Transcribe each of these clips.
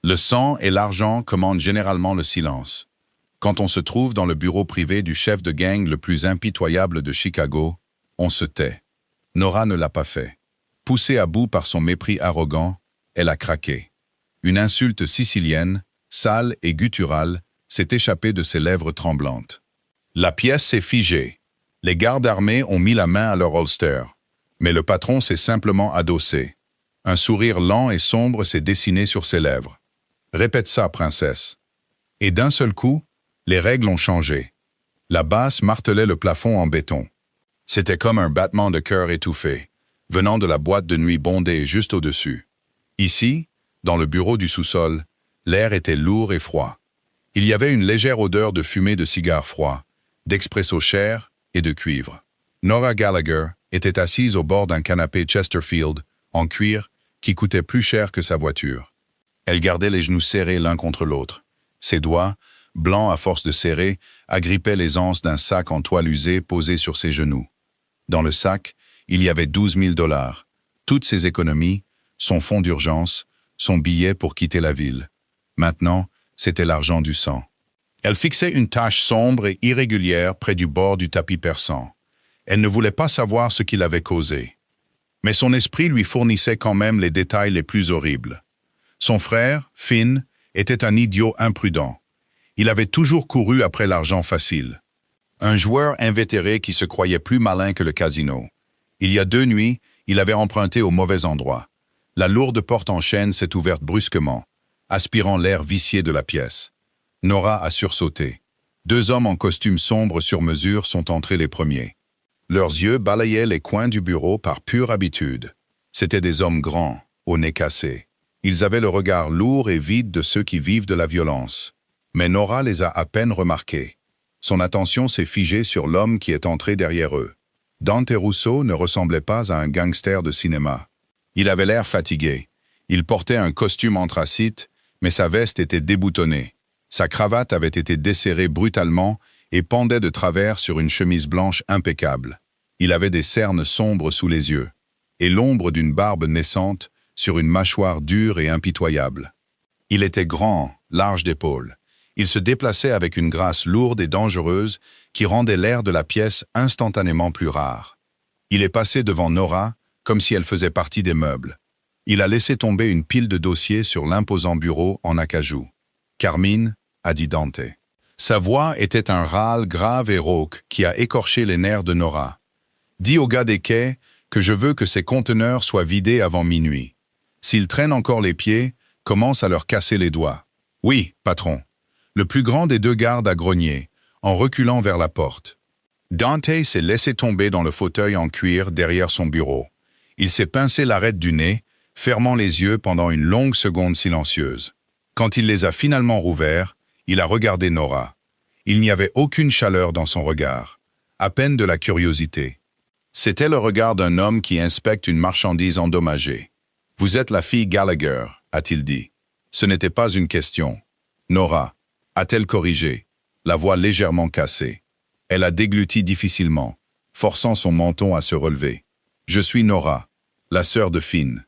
Le sang et l'argent commandent généralement le silence. Quand on se trouve dans le bureau privé du chef de gang le plus impitoyable de Chicago, on se tait. Nora ne l'a pas fait. Poussée à bout par son mépris arrogant, elle a craqué. Une insulte sicilienne, sale et gutturale, s'est échappée de ses lèvres tremblantes. La pièce s'est figée. Les gardes armés ont mis la main à leur holster. Mais le patron s'est simplement adossé. Un sourire lent et sombre s'est dessiné sur ses lèvres. « Répète ça, princesse. » Et d'un seul coup, les règles ont changé. La basse martelait le plafond en béton. C'était comme un battement de cœur étouffé, venant de la boîte de nuit bondée juste au-dessus. Ici, dans le bureau du sous-sol, l'air était lourd et froid. Il y avait une légère odeur de fumée de cigares froids, d'expresso cher et de cuivre. Nora Gallagher était assise au bord d'un canapé Chesterfield, en cuir, qui coûtait plus cher que sa voiture. Elle gardait les genoux serrés l'un contre l'autre. Ses doigts, blancs à force de serrer, agrippaient les anses d'un sac en toile usée posé sur ses genoux. Dans le sac, il y avait 12 000 $, toutes ses économies, son fonds d'urgence, son billet pour quitter la ville. Maintenant, c'était l'argent du sang. Elle fixait une tache sombre et irrégulière près du bord du tapis persan. Elle ne voulait pas savoir ce qu'il avait causé. Mais son esprit lui fournissait quand même les détails les plus horribles. Son frère, Finn, était un idiot imprudent. Il avait toujours couru après l'argent facile. Un joueur invétéré qui se croyait plus malin que le casino. Il y a 2 nuits, il avait emprunté au mauvais endroit. La lourde porte en chêne s'est ouverte brusquement, aspirant l'air vicié de la pièce. Nora a sursauté. 2 hommes en costume sombre sur mesure sont entrés les premiers. Leurs yeux balayaient les coins du bureau par pure habitude. C'étaient des hommes grands, au nez cassé. Ils avaient le regard lourd et vide de ceux qui vivent de la violence. Mais Nora les a à peine remarqués. Son attention s'est figée sur l'homme qui est entré derrière eux. Dante Russo ne ressemblait pas à un gangster de cinéma. Il avait l'air fatigué. Il portait un costume anthracite, mais sa veste était déboutonnée. Sa cravate avait été desserrée brutalement et pendait de travers sur une chemise blanche impeccable. Il avait des cernes sombres sous les yeux, et l'ombre d'une barbe naissante sur une mâchoire dure et impitoyable. Il était grand, large d'épaules. Il se déplaçait avec une grâce lourde et dangereuse qui rendait l'air de la pièce instantanément plus rare. Il est passé devant Nora comme si elle faisait partie des meubles. Il a laissé tomber une pile de dossiers sur l'imposant bureau en acajou. « Carmine » a dit Dante. Sa voix était un râle grave et rauque qui a écorché les nerfs de Nora. « Dis au gars des quais que je veux que ses conteneurs soient vidés avant minuit. S'ils traînent encore les pieds, commence à leur casser les doigts. »« Oui, patron. » Le plus grand des 2 gardes a grogné, en reculant vers la porte. Dante s'est laissé tomber dans le fauteuil en cuir derrière son bureau. Il s'est pincé l'arête du nez, fermant les yeux pendant une longue seconde silencieuse. Quand il les a finalement rouverts, il a regardé Nora. Il n'y avait aucune chaleur dans son regard, à peine de la curiosité. C'était le regard d'un homme qui inspecte une marchandise endommagée. « Vous êtes la fille Gallagher », a-t-il dit. Ce n'était pas une question. Nora, a-t-elle corrigé, la voix légèrement cassée. Elle a dégluti difficilement, forçant son menton à se relever. « Je suis Nora, la sœur de Finn. »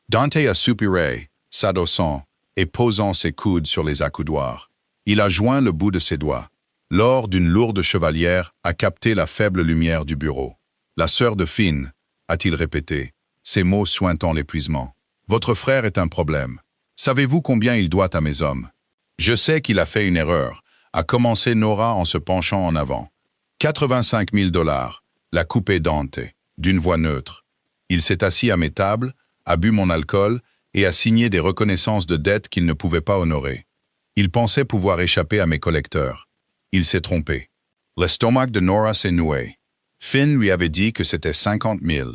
Dante a soupiré, s'adossant et posant ses coudes sur les accoudoirs. Il a joint le bout de ses doigts. L'or d'une lourde chevalière a capté la faible lumière du bureau. « La sœur de Finn », a-t-il répété, ses mots suintant l'épuisement. « Votre frère est un problème. Savez-vous combien il doit à mes hommes? » « Je sais qu'il a fait une erreur », a commencé Nora en se penchant en avant. « 85 000 $, l'a coupé Dante, d'une voix neutre. Il s'est assis à mes tables, a bu mon alcool et a signé des reconnaissances de dettes qu'il ne pouvait pas honorer. Il pensait pouvoir échapper à mes collecteurs. Il s'est trompé. » L'estomac de Nora s'est noué. Finn lui avait dit que c'était 50 000.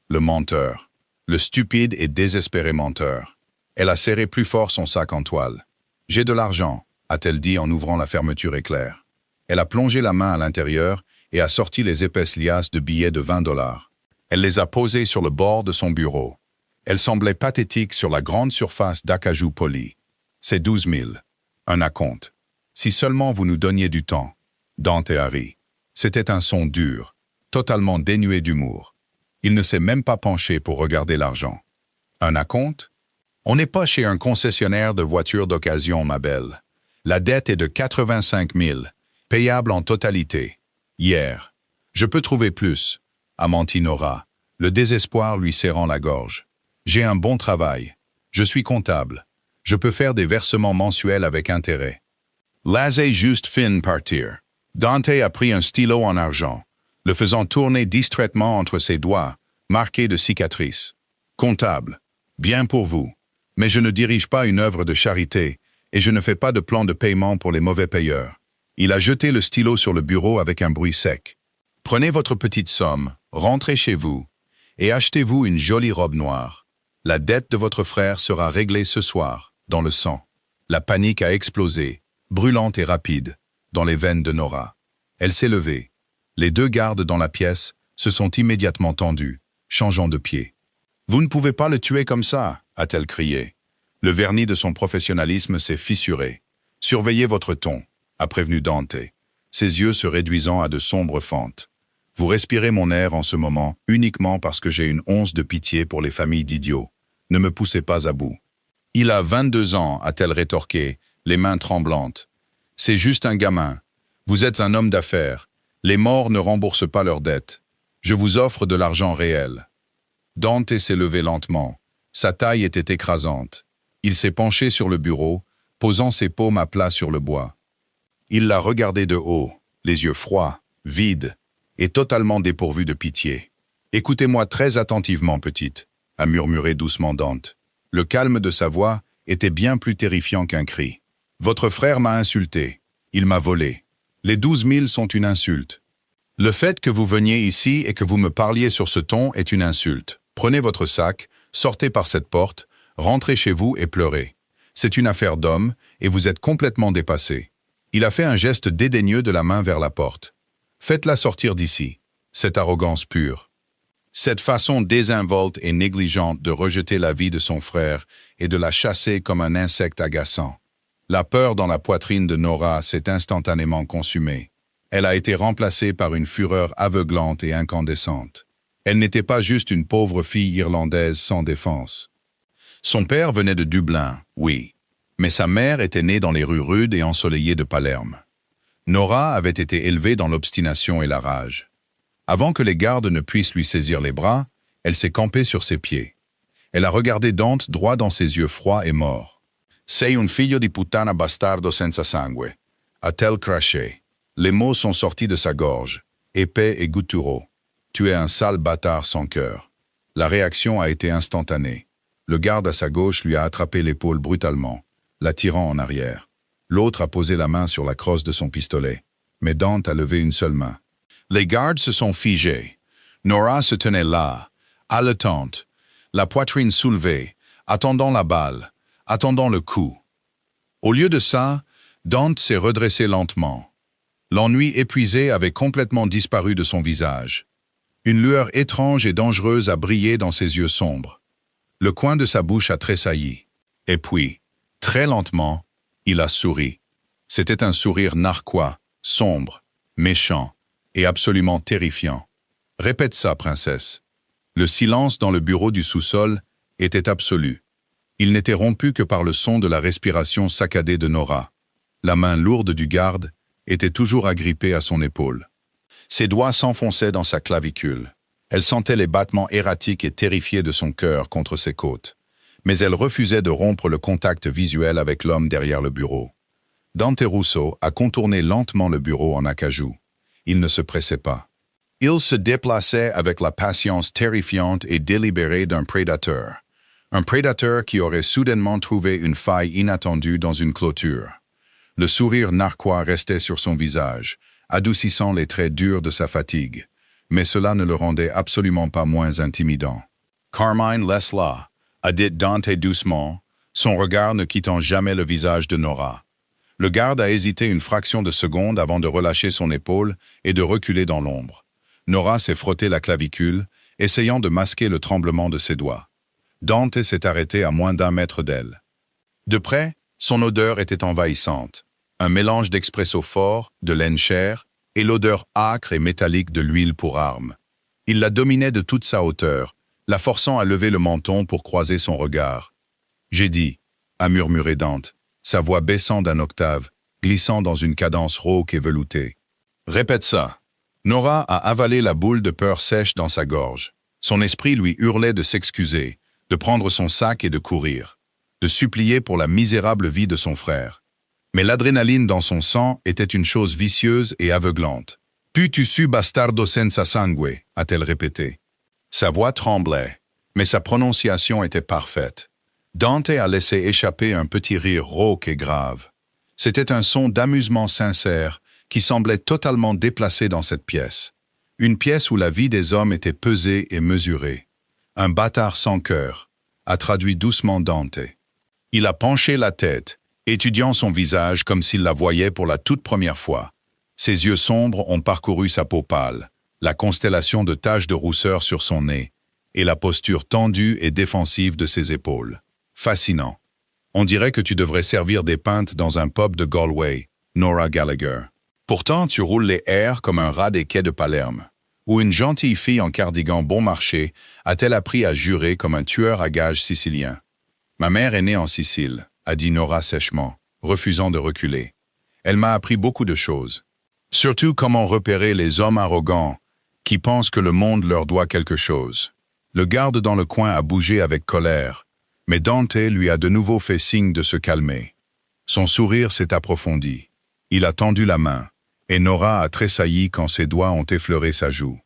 Le menteur. Le stupide et désespéré menteur. Elle a serré plus fort son sac en toile. « J'ai de l'argent », a-t-elle dit en ouvrant la fermeture éclair. Elle a plongé la main à l'intérieur et a sorti les épaisses liasses de billets de 20 $. Elle les a posés sur le bord de son bureau. Elle semblait pathétique sur la grande surface d'acajou poli. « C'est 12 000. Un acompte. Si seulement vous nous donniez du temps. » Dante a ri. C'était un son dur, totalement dénué d'humour. Il ne s'est même pas penché pour regarder l'argent. « Un acompte » On n'est pas chez un concessionnaire de voitures d'occasion, ma belle. La dette est de 85 000, payable en totalité. Hier. Je peux trouver plus, a menti Nora, le désespoir lui serrant la gorge. J'ai un bon travail. Je suis comptable. Je peux faire des versements mensuels avec intérêt. Laissez juste fin partir. Dante a pris un stylo en argent, le faisant tourner distraitement entre ses doigts, marqués de cicatrices. Comptable. Bien pour vous. Mais je ne dirige pas une œuvre de charité, et je ne fais pas de plan de paiement pour les mauvais payeurs. Il a jeté le stylo sur le bureau avec un bruit sec. Prenez votre petite somme, rentrez chez vous, et achetez-vous une jolie robe noire. La dette de votre frère sera réglée ce soir, dans le sang. La panique a explosé, brûlante et rapide, dans les veines de Nora. Elle s'est levée. Les deux gardes dans la pièce se sont immédiatement tendus, changeant de pied. « Vous ne pouvez pas le tuer comme ça !» a-t-elle crié. Le vernis de son professionnalisme s'est fissuré. « Surveillez votre ton !» a prévenu Dante, ses yeux se réduisant à de sombres fentes. « Vous respirez mon air en ce moment uniquement parce que j'ai une once de pitié pour les familles d'idiots. Ne me poussez pas à bout. »« Il a 22 ans, a-t-elle rétorqué, les mains tremblantes. « C'est juste un gamin. Vous êtes un homme d'affaires. Les morts ne remboursent pas leurs dettes. Je vous offre de l'argent réel. » Dante s'est levé lentement. Sa taille était écrasante. Il s'est penché sur le bureau, posant ses paumes à plat sur le bois. Il l'a regardé de haut, les yeux froids, vides, et totalement dépourvu de pitié. « Écoutez-moi très attentivement, petite, » a murmuré doucement Dante. Le calme de sa voix était bien plus terrifiant qu'un cri. « Votre frère m'a insulté. Il m'a volé. Les 12 000 sont une insulte. Le fait que vous veniez ici et que vous me parliez sur ce ton est une insulte. Prenez votre sac, sortez par cette porte, rentrez chez vous et pleurez. C'est une affaire d'homme et vous êtes complètement dépassé. » Il a fait un geste dédaigneux de la main vers la porte. « Faites-la sortir d'ici. » Cette arrogance pure. Cette façon désinvolte et négligente de rejeter la vie de son frère et de la chasser comme un insecte agaçant. La peur dans la poitrine de Nora s'est instantanément consumée. Elle a été remplacée par une fureur aveuglante et incandescente. Elle n'était pas juste une pauvre fille irlandaise sans défense. Son père venait de Dublin, oui, mais sa mère était née dans les rues rudes et ensoleillées de Palerme. Nora avait été élevée dans l'obstination et la rage. Avant que les gardes ne puissent lui saisir les bras, elle s'est campée sur ses pieds. Elle a regardé Dante droit dans ses yeux froids et morts. « Sei un figlio di puttana bastardo senza sangue », a-t-elle craché. Les mots sont sortis de sa gorge, épais et gutturaux. « Tu es un sale bâtard sans cœur ». La réaction a été instantanée. Le garde à sa gauche lui a attrapé l'épaule brutalement, l'attirant en arrière. L'autre a posé la main sur la crosse de son pistolet, mais Dante a levé une seule main. Les gardes se sont figés. Nora se tenait là, haletante, la poitrine soulevée, attendant la balle, attendant le coup. Au lieu de ça, Dante s'est redressé lentement. L'ennui épuisé avait complètement disparu de son visage. Une lueur étrange et dangereuse a brillé dans ses yeux sombres. Le coin de sa bouche a tressailli. Et puis, très lentement, il a souri. C'était un sourire narquois, sombre, méchant et absolument terrifiant. « Répète ça, princesse. » Le silence dans le bureau du sous-sol était absolu. Il n'était rompu que par le son de la respiration saccadée de Nora. La main lourde du garde était toujours agrippée à son épaule. Ses doigts s'enfonçaient dans sa clavicule. Elle sentait les battements erratiques et terrifiés de son cœur contre ses côtes. Mais elle refusait de rompre le contact visuel avec l'homme derrière le bureau. Dante Russo a contourné lentement le bureau en acajou. Il ne se pressait pas. Il se déplaçait avec la patience terrifiante et délibérée d'un prédateur. Un prédateur qui aurait soudainement trouvé une faille inattendue dans une clôture. Le sourire narquois restait sur son visage, adoucissant les traits durs de sa fatigue. Mais cela ne le rendait absolument pas moins intimidant. « Carmine, laisse-la », a dit Dante doucement, son regard ne quittant jamais le visage de Nora. Le garde a hésité une fraction de seconde avant de relâcher son épaule et de reculer dans l'ombre. Nora s'est frotté la clavicule, essayant de masquer le tremblement de ses doigts. Dante s'est arrêté à moins d'1 mètre d'elle. De près, son odeur était envahissante. Un mélange d'expresso fort, de laine chère, et l'odeur âcre et métallique de l'huile pour arme. Il la dominait de toute sa hauteur, la forçant à lever le menton pour croiser son regard. J'ai dit, a murmuré Dante, sa voix baissant d'un octave, glissant dans une cadence rauque et veloutée. Répète ça. Nora a avalé la boule de peur sèche dans sa gorge. Son esprit lui hurlait de s'excuser, de prendre son sac et de courir, de supplier pour la misérable vie de son frère. Mais l'adrénaline dans son sang était une chose vicieuse et aveuglante. « Puis tu su bastardo senza sangue », a-t-elle répété. Sa voix tremblait, mais sa prononciation était parfaite. Dante a laissé échapper un petit rire rauque et grave. C'était un son d'amusement sincère qui semblait totalement déplacé dans cette pièce. Une pièce où la vie des hommes était pesée et mesurée. Un bâtard sans cœur, a traduit doucement Dante. Il a penché la tête, étudiant son visage comme s'il la voyait pour la toute première fois. Ses yeux sombres ont parcouru sa peau pâle, la constellation de taches de rousseur sur son nez, et la posture tendue et défensive de ses épaules. Fascinant. On dirait que tu devrais servir des pintes dans un pub de Galway, Nora Gallagher. Pourtant, tu roules les airs comme un rat des quais de Palerme. Ou une gentille fille en cardigan bon marché a-t-elle appris à jurer comme un tueur à gages sicilien. Ma mère est née en Sicile, a dit Nora sèchement, refusant de reculer. Elle m'a appris beaucoup de choses. Surtout comment repérer les hommes arrogants qui pensent que le monde leur doit quelque chose. Le garde dans le coin a bougé avec colère, mais Dante lui a de nouveau fait signe de se calmer. Son sourire s'est approfondi. Il a tendu la main, et Nora a tressailli quand ses doigts ont effleuré sa joue.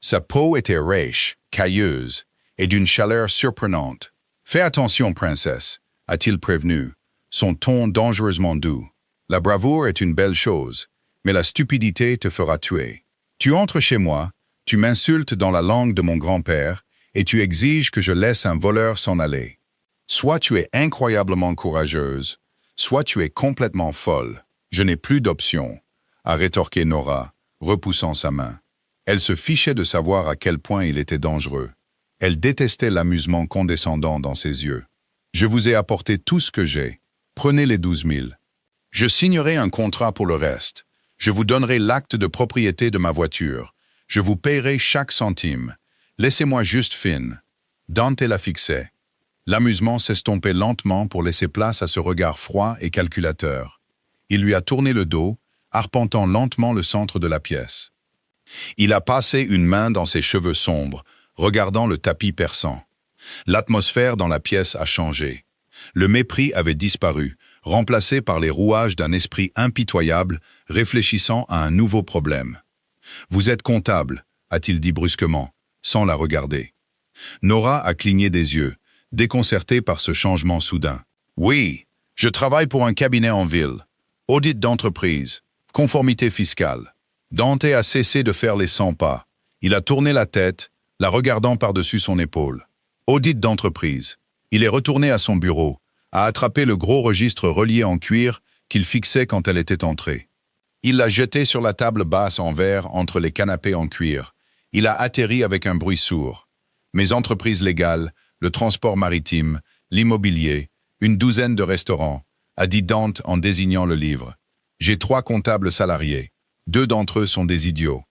Sa peau était rêche, cailleuse, et d'une chaleur surprenante. « Fais attention, princesse », a-t-il prévenu, son ton dangereusement doux. « La bravoure est une belle chose, mais la stupidité te fera tuer. Tu entres chez moi, tu m'insultes dans la langue de mon grand-père, et tu exiges que je laisse un voleur s'en aller. Soit tu es incroyablement courageuse, soit tu es complètement folle. Je n'ai plus d'option, a rétorqué Nora, repoussant sa main. Elle se fichait de savoir à quel point il était dangereux. Elle détestait l'amusement condescendant dans ses yeux. Je vous ai apporté tout ce que j'ai. Prenez les 12 000. Je signerai un contrat pour le reste. Je vous donnerai l'acte de propriété de ma voiture. Je vous paierai chaque centime. Laissez-moi juste fine. Dante la fixait. L'amusement s'estompait lentement pour laisser place à ce regard froid et calculateur. Il lui a tourné le dos, arpentant lentement le centre de la pièce. Il a passé une main dans ses cheveux sombres, regardant le tapis perçant. L'atmosphère dans la pièce a changé. Le mépris avait disparu, remplacé par les rouages d'un esprit impitoyable, réfléchissant à un nouveau problème. « Vous êtes comptable », a-t-il dit brusquement, sans la regarder. Nora a cligné des yeux, déconcertée par ce changement soudain. « Oui, je travaille pour un cabinet en ville. Audit d'entreprise, conformité fiscale. » Dante a cessé de faire les 100 pas. Il a tourné la tête, la regardant par-dessus son épaule. Audit d'entreprise. Il est retourné à son bureau, a attrapé le gros registre relié en cuir qu'il fixait quand elle était entrée. Il l'a jeté sur la table basse en verre entre les canapés en cuir. Il a atterri avec un bruit sourd. Mes entreprises légales, le transport maritime, l'immobilier, une douzaine de restaurants, a dit Dante en désignant le livre. J'ai 3 comptables salariés. 2 d'entre eux sont des idiots.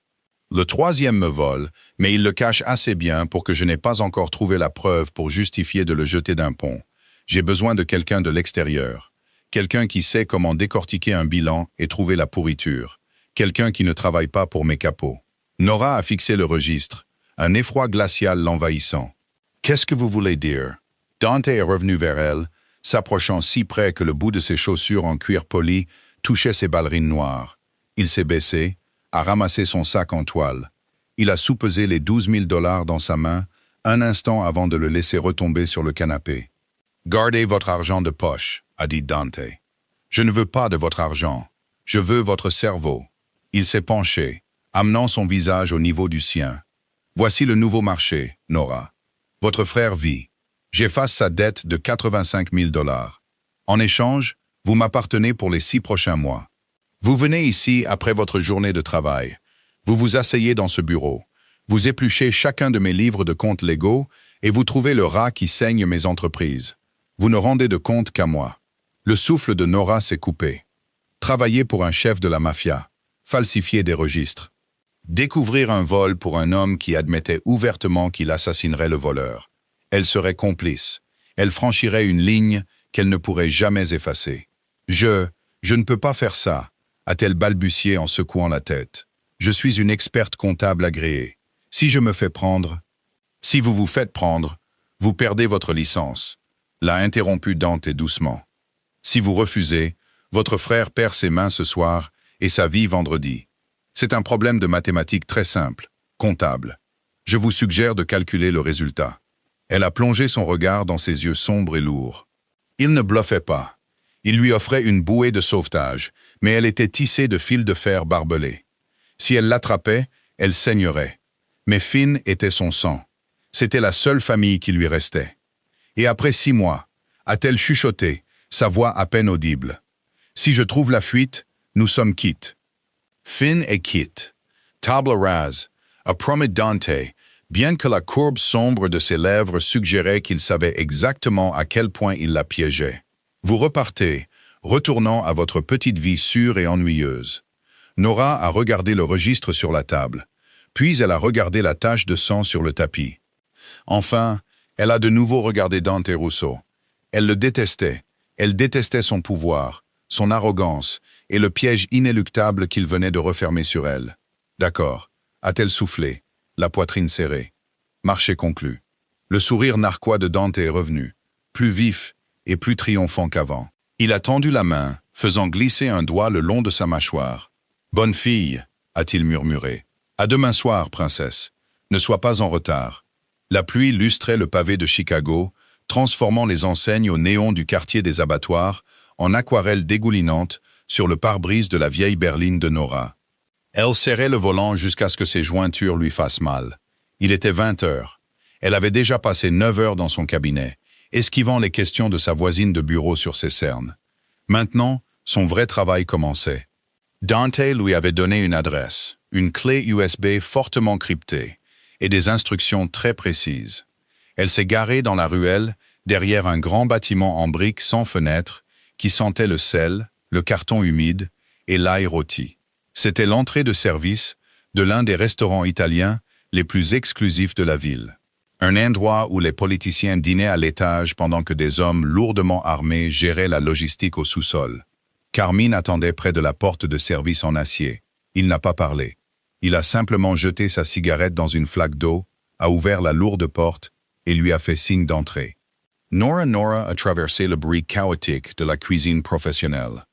Le 3e me vole, mais il le cache assez bien pour que je n'ai pas encore trouvé la preuve pour justifier de le jeter d'un pont. J'ai besoin de quelqu'un de l'extérieur. Quelqu'un qui sait comment décortiquer un bilan et trouver la pourriture. Quelqu'un qui ne travaille pas pour mes capots. Nora a fixé le registre, un effroi glacial l'envahissant. « Qu'est-ce que vous voulez dire ?» Dante est revenu vers elle, s'approchant si près que le bout de ses chaussures en cuir poli touchait ses ballerines noires. Il s'est baissé, a ramassé son sac en toile. Il a soupesé les 12 000 $ dans sa main, un instant avant de le laisser retomber sur le canapé. « Gardez votre argent de poche », a dit Dante. « Je ne veux pas de votre argent. Je veux votre cerveau. » Il s'est penché, amenant son visage au niveau du sien. « Voici le nouveau marché, Nora. Votre frère vit. J'efface sa dette de 85 000 $. En échange, vous m'appartenez pour les 6 prochains mois. Vous venez ici après votre journée de travail. Vous vous asseyez dans ce bureau. Vous épluchez chacun de mes livres de comptes légaux et vous trouvez le rat qui saigne mes entreprises. Vous ne rendez de compte qu'à moi. » Le souffle de Nora s'est coupé. Travailler pour un chef de la mafia. Falsifier des registres. Découvrir un vol pour un homme qui admettait ouvertement qu'il assassinerait le voleur. Elle serait complice. Elle franchirait une ligne qu'elle ne pourrait jamais effacer. Je ne peux pas faire ça, a-t-elle balbutié en secouant la tête. Je suis une experte comptable agréée. Si je me fais prendre... Si vous vous faites prendre, vous perdez votre licence, l'a interrompu Dante doucement. Si vous refusez, votre frère perd ses mains ce soir et sa vie vendredi. C'est un problème de mathématiques très simple, comptable. Je vous suggère de calculer le résultat. Elle a plongé son regard dans ses yeux sombres et lourds. Il ne bluffait pas. Il lui offrait une bouée de sauvetage, mais elle était tissée de fils de fer barbelés. Si elle l'attrapait, elle saignerait. Mais Finn était son sang. C'était la seule famille qui lui restait. Et après 6 mois, a-t-elle chuchoté, sa voix à peine audible. Si je trouve la fuite, nous sommes quittes. Finn est quitte. Table rase, a promis Dante, bien que la courbe sombre de ses lèvres suggérait qu'il savait exactement à quel point il la piégeait. Vous repartez, retournant à votre petite vie sûre et ennuyeuse. Nora a regardé le registre sur la table, puis elle a regardé la tache de sang sur le tapis. Enfin, elle a de nouveau regardé Dante Russo. Elle le détestait. Elle détestait son pouvoir, son arrogance et le piège inéluctable qu'il venait de refermer sur elle. D'accord, a-t-elle soufflé, la poitrine serrée. Marché conclu. Le sourire narquois de Dante est revenu, plus vif et plus triomphant qu'avant. Il a tendu la main, faisant glisser un doigt le long de sa mâchoire. « Bonne fille », a-t-il murmuré. « À demain soir, princesse. Ne sois pas en retard. » La pluie lustrait le pavé de Chicago, transformant les enseignes au néon du quartier des abattoirs en aquarelles dégoulinantes sur le pare-brise de la vieille berline de Nora. Elle serrait le volant jusqu'à ce que ses jointures lui fassent mal. Il était 20 heures. Elle avait déjà passé 9 heures dans son cabinet, esquivant les questions de sa voisine de bureau sur ses cernes. Maintenant, son vrai travail commençait. Dante lui avait donné une adresse, une clé USB fortement cryptée, et des instructions très précises. Elle s'est garée dans la ruelle, derrière un grand bâtiment en briques sans fenêtre, qui sentait le sel, le carton humide et l'ail rôti. C'était l'entrée de service de l'un des restaurants italiens les plus exclusifs de la ville. Un endroit où les politiciens dînaient à l'étage pendant que des hommes lourdement armés géraient la logistique au sous-sol. Carmine attendait près de la porte de service en acier. Il n'a pas parlé. Il a simplement jeté sa cigarette dans une flaque d'eau, a ouvert la lourde porte et lui a fait signe d'entrer. Nora a traversé le bruit chaotique de la cuisine professionnelle.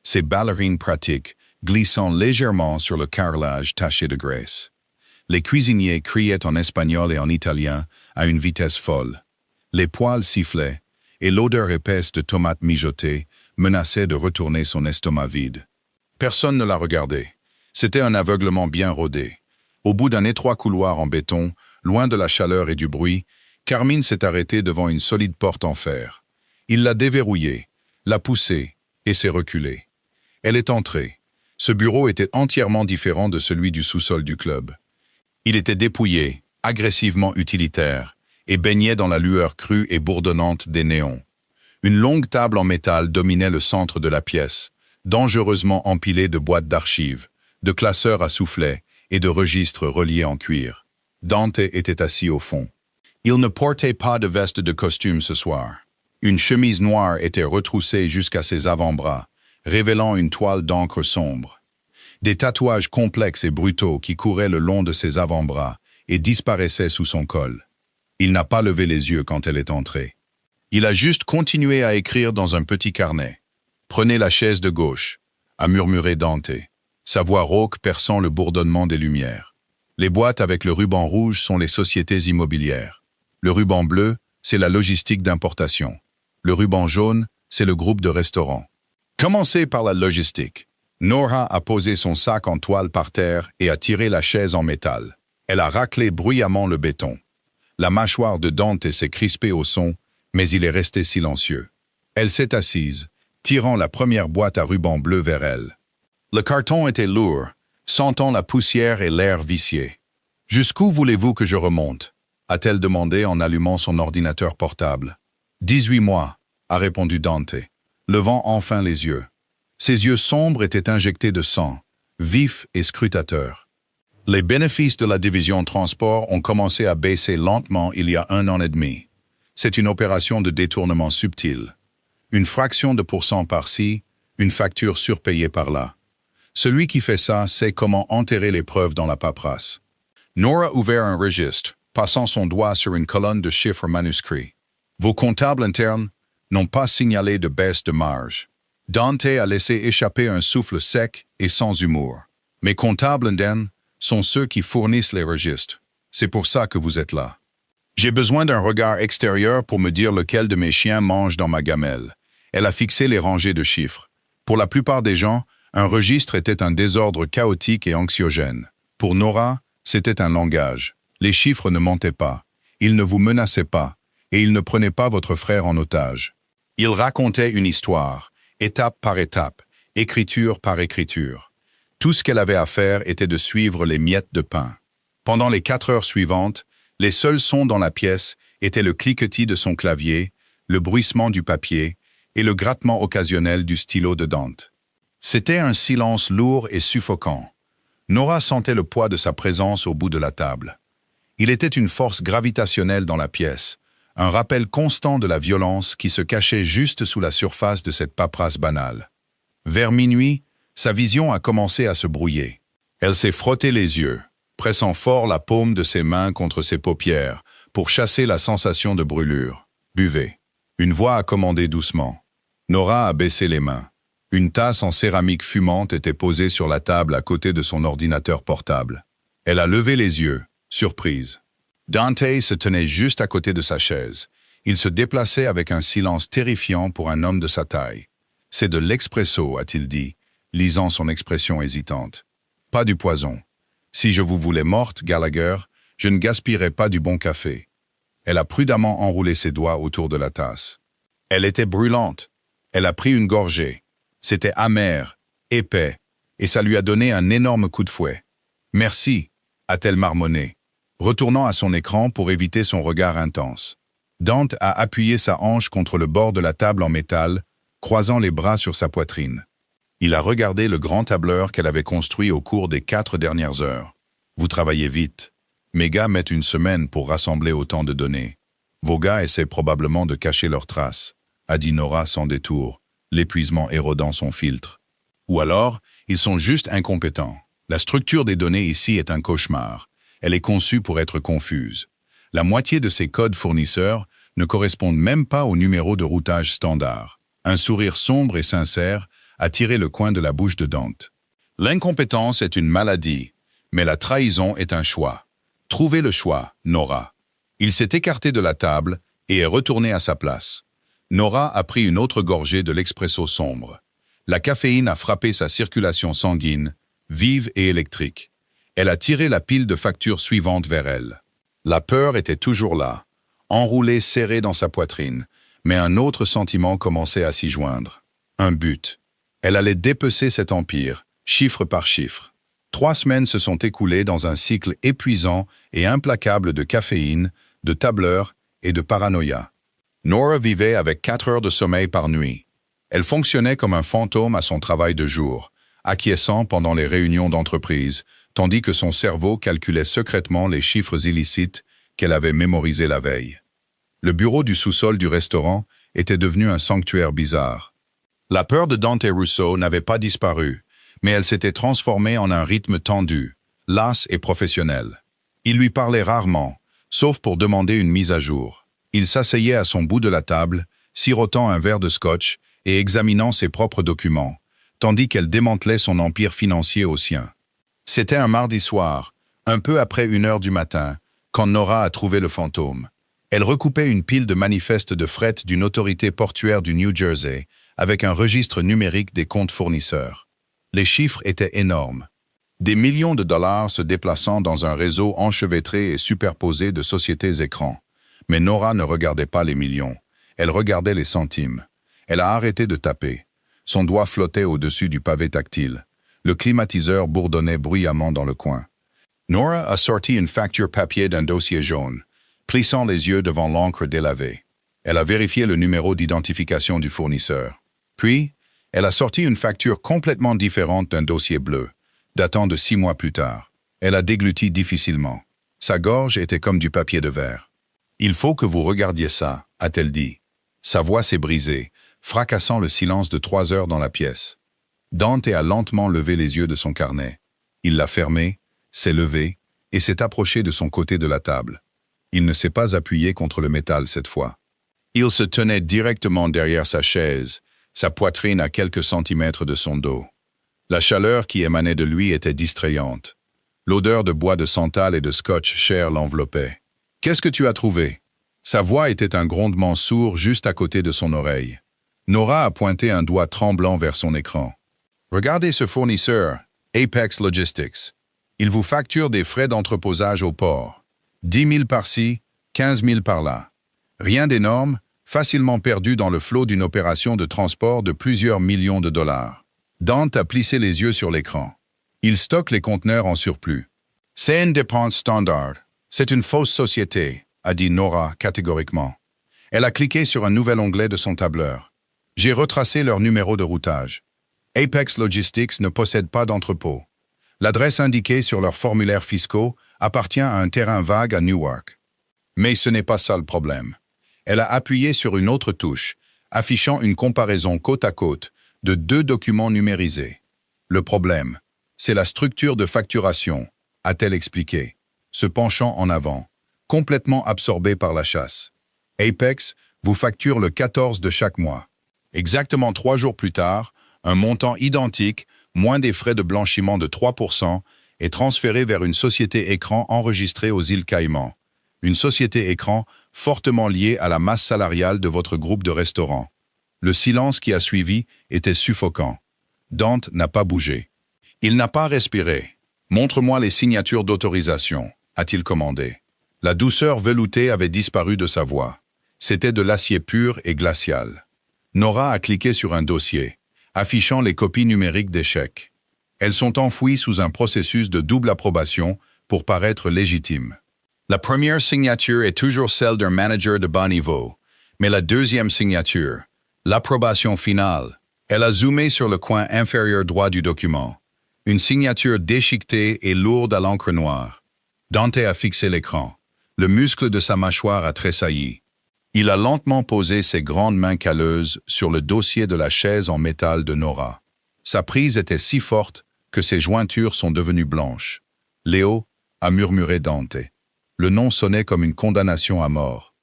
Ses ballerines pratiques glissant légèrement sur le carrelage taché de graisse. Les cuisiniers criaient en espagnol et en italien à une vitesse folle. Les poêles sifflaient et l'odeur épaisse de tomates mijotées menaçait de retourner son estomac vide. Personne ne la regardait. C'était un aveuglement bien rodé. Au bout d'un étroit couloir en béton, loin de la chaleur et du bruit, Carmine s'est arrêtée devant une solide porte en fer. Il l'a déverrouillée, l'a poussée et s'est reculé. Elle est entrée. Ce bureau était entièrement différent de celui du sous-sol du club. Il était dépouillé, agressivement utilitaire, et baignait dans la lueur crue et bourdonnante des néons. Une longue table en métal dominait le centre de la pièce, dangereusement empilée de boîtes d'archives, de classeurs à soufflets et de registres reliés en cuir. Dante était assis au fond. Il ne portait pas de veste de costume ce soir. Une chemise noire était retroussée jusqu'à ses avant-bras, révélant une toile d'encre sombre. Des tatouages complexes et brutaux qui couraient le long de ses avant-bras et disparaissaient sous son col. Il n'a pas levé les yeux quand elle est entrée. Il a juste continué à écrire dans un petit carnet. « Prenez la chaise de gauche », a murmuré Dante, sa voix rauque perçant le bourdonnement des lumières. Les boîtes avec le ruban rouge sont les sociétés immobilières. Le ruban bleu, c'est la logistique d'importation. Le ruban jaune, c'est le groupe de restaurants. Commencez par la logistique. Nora a posé son sac en toile par terre et a tiré la chaise en métal. Elle a raclé bruyamment le béton. La mâchoire de Dante s'est crispée au son, mais il est resté silencieux. Elle s'est assise, tirant la première boîte à ruban bleu vers elle. Le carton était lourd, sentant la poussière et l'air vicié. « Jusqu'où voulez-vous que je remonte ?» a-t-elle demandé en allumant son ordinateur portable. « 18 mois, » a répondu Dante, levant enfin les yeux. Ses yeux sombres étaient injectés de sang, vifs et scrutateurs. Les bénéfices de la division transport ont commencé à baisser lentement il y a 1 an et demi. C'est une opération de détournement subtil. Une fraction de pourcent par-ci, une facture surpayée par-là. Celui qui fait ça sait comment enterrer les preuves dans la paperasse. Nora ouvert un registre, passant son doigt sur une colonne de chiffres manuscrits. Vos comptables internes n'ont pas signalé de baisse de marge. Dante a laissé échapper un souffle sec et sans humour. Mes comptables internes sont ceux qui fournissent les registres. C'est pour ça que vous êtes là. J'ai besoin d'un regard extérieur pour me dire lequel de mes chiens mange dans ma gamelle. Elle a fixé les rangées de chiffres. Pour la plupart des gens, un registre était un désordre chaotique et anxiogène. Pour Nora, c'était un langage. Les chiffres ne mentaient pas. Ils ne vous menaçaient pas. Et ils ne prenaient pas votre frère en otage. Ils racontaient une histoire, étape par étape, écriture par écriture. Tout ce qu'elle avait à faire était de suivre les miettes de pain. Pendant les 4 heures suivantes, les seuls sons dans la pièce étaient le cliquetis de son clavier, le bruissement du papier et le grattement occasionnel du stylo de Dante. C'était un silence lourd et suffocant. Nora sentait le poids de sa présence au bout de la table. Il était une force gravitationnelle dans la pièce, un rappel constant de la violence qui se cachait juste sous la surface de cette paperasse banale. Vers minuit, sa vision a commencé à se brouiller. Elle s'est frotté les yeux, pressant fort la paume de ses mains contre ses paupières pour chasser la sensation de brûlure. « Buvez ». Une voix a commandé doucement. Nora a baissé les mains. Une tasse en céramique fumante était posée sur la table à côté de son ordinateur portable. Elle a levé les yeux, surprise. Dante se tenait juste à côté de sa chaise. Il se déplaçait avec un silence terrifiant pour un homme de sa taille. « C'est de l'expresso », a-t-il dit, lisant son expression hésitante. « Pas du poison. Si je vous voulais morte, Gallagher, je ne gaspillerais pas du bon café. » Elle a prudemment enroulé ses doigts autour de la tasse. Elle était brûlante. Elle a pris une gorgée. C'était amer, épais, et ça lui a donné un énorme coup de fouet. « Merci », a-t-elle marmonné, retournant à son écran pour éviter son regard intense. Dante a appuyé sa hanche contre le bord de la table en métal, croisant les bras sur sa poitrine. Il a regardé le grand tableur qu'elle avait construit au cours des 4 dernières heures. « Vous travaillez vite. Mes gars mettent une semaine pour rassembler autant de données. Vos gars essaient probablement de cacher leurs traces, » a dit Nora sans détour, l'épuisement érodant son filtre. Ou alors, ils sont juste incompétents. La structure des données ici est un cauchemar. Elle est conçue pour être confuse. La moitié de ces codes fournisseurs ne correspondent même pas au numéro de routage standard. Un sourire sombre et sincère a tiré le coin de la bouche de Dante. L'incompétence est une maladie, mais la trahison est un choix. Trouvez le choix, Nora. Il s'est écarté de la table et est retourné à sa place. Nora a pris une autre gorgée de l'expresso sombre. La caféine a frappé sa circulation sanguine, vive et électrique. Elle a tiré la pile de factures suivante vers elle. La peur était toujours là, enroulée serrée dans sa poitrine, mais un autre sentiment commençait à s'y joindre. Un but. Elle allait dépecer cet empire, chiffre par chiffre. 3 semaines se sont écoulées dans un cycle épuisant et implacable de caféine, de tableurs et de paranoïa. Nora vivait avec 4 heures de sommeil par nuit. Elle fonctionnait comme un fantôme à son travail de jour, acquiesçant pendant les réunions d'entreprise, tandis que son cerveau calculait secrètement les chiffres illicites qu'elle avait mémorisés la veille. Le bureau du sous-sol du restaurant était devenu un sanctuaire bizarre. La peur de Dante Russo n'avait pas disparu, mais elle s'était transformée en un rythme tendu, las et professionnel. Il lui parlait rarement, sauf pour demander une mise à jour. Il s'asseyait à son bout de la table, sirotant un verre de scotch et examinant ses propres documents, tandis qu'elle démantelait son empire financier au sien. C'était un mardi soir, un peu après 1 heure du matin, quand Nora a trouvé le fantôme. Elle recoupait une pile de manifestes de fret d'une autorité portuaire du New Jersey, avec un registre numérique des comptes fournisseurs. Les chiffres étaient énormes. Des millions de dollars se déplaçant dans un réseau enchevêtré et superposé de sociétés écrans. Mais Nora ne regardait pas les millions. Elle regardait les centimes. Elle a arrêté de taper. Son doigt flottait au-dessus du pavé tactile. Le climatiseur bourdonnait bruyamment dans le coin. Nora a sorti une facture papier d'un dossier jaune, plissant les yeux devant l'encre délavée. Elle a vérifié le numéro d'identification du fournisseur. Puis, elle a sorti une facture complètement différente d'un dossier bleu, datant de 6 mois plus tard. Elle a dégluti difficilement. Sa gorge était comme du papier de verre. « Il faut que vous regardiez ça », a-t-elle dit. Sa voix s'est brisée, fracassant le silence de 3 heures dans la pièce. Dante a lentement levé les yeux de son carnet. Il l'a fermé, s'est levé et s'est approché de son côté de la table. Il ne s'est pas appuyé contre le métal cette fois. Il se tenait directement derrière sa chaise, sa poitrine à quelques centimètres de son dos. La chaleur qui émanait de lui était distrayante. L'odeur de bois de santal et de scotch cher l'enveloppait. « Qu'est-ce que tu as trouvé ?» Sa voix était un grondement sourd juste à côté de son oreille. Nora a pointé un doigt tremblant vers son écran. « Regardez ce fournisseur, Apex Logistics. Il vous facture des frais d'entreposage au port. 10 000 par-ci, 15 000 par-là. Rien d'énorme, facilement perdu dans le flot d'une opération de transport de plusieurs millions de dollars. » Dante a plissé les yeux sur l'écran. Il stocke les conteneurs en surplus. « C'est une dépense standard. C'est une fausse société, » a dit Nora catégoriquement. Elle a cliqué sur un nouvel onglet de son tableur. J'ai retracé leur numéro de routage. Apex Logistics ne possède pas d'entrepôt. L'adresse indiquée sur leurs formulaires fiscaux appartient à un terrain vague à Newark. Mais ce n'est pas ça le problème. Elle a appuyé sur une autre touche, affichant une comparaison côte à côte de 2 documents numérisés. Le problème, c'est la structure de facturation, a-t-elle expliqué, se penchant en avant, complètement absorbée par la chasse. Apex vous facture le 14 de chaque mois. Exactement 3 jours plus tard, un montant identique, moins des frais de blanchiment de 3%, est transféré vers une société écran enregistrée aux îles Caïmans. Une société écran fortement liée à la masse salariale de votre groupe de restaurants. Le silence qui a suivi était suffocant. Dante n'a pas bougé. Il n'a pas respiré. « Montre-moi les signatures d'autorisation », a-t-il commandé. La douceur veloutée avait disparu de sa voix. C'était de l'acier pur et glacial. Nora a cliqué sur un dossier, affichant les copies numériques des chèques. Elles sont enfouies sous un processus de double approbation pour paraître légitimes. La première signature est toujours celle d'un manager de bas niveau, mais la deuxième signature, l'approbation finale, elle a zoomé sur le coin inférieur droit du document. Une signature déchiquetée et lourde à l'encre noire. Dante a fixé l'écran. Le muscle de sa mâchoire a tressailli. Il a lentement posé ses grandes mains calleuses sur le dossier de la chaise en métal de Nora. Sa prise était si forte que ses jointures sont devenues blanches. « Léo » a murmuré Dante. Le nom sonnait comme une condamnation à mort.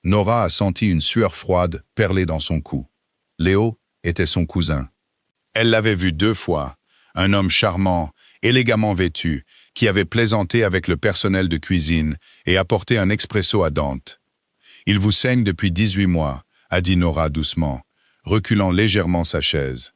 Nora a senti une sueur froide perler dans son cou. Léo était son cousin. Elle l'avait vu 2 fois, un homme charmant, élégamment vêtu, qui avait plaisanté avec le personnel de cuisine et apporté un expresso à Dante. « Il vous saigne depuis 18 mois, a dit Nora doucement, reculant légèrement sa chaise.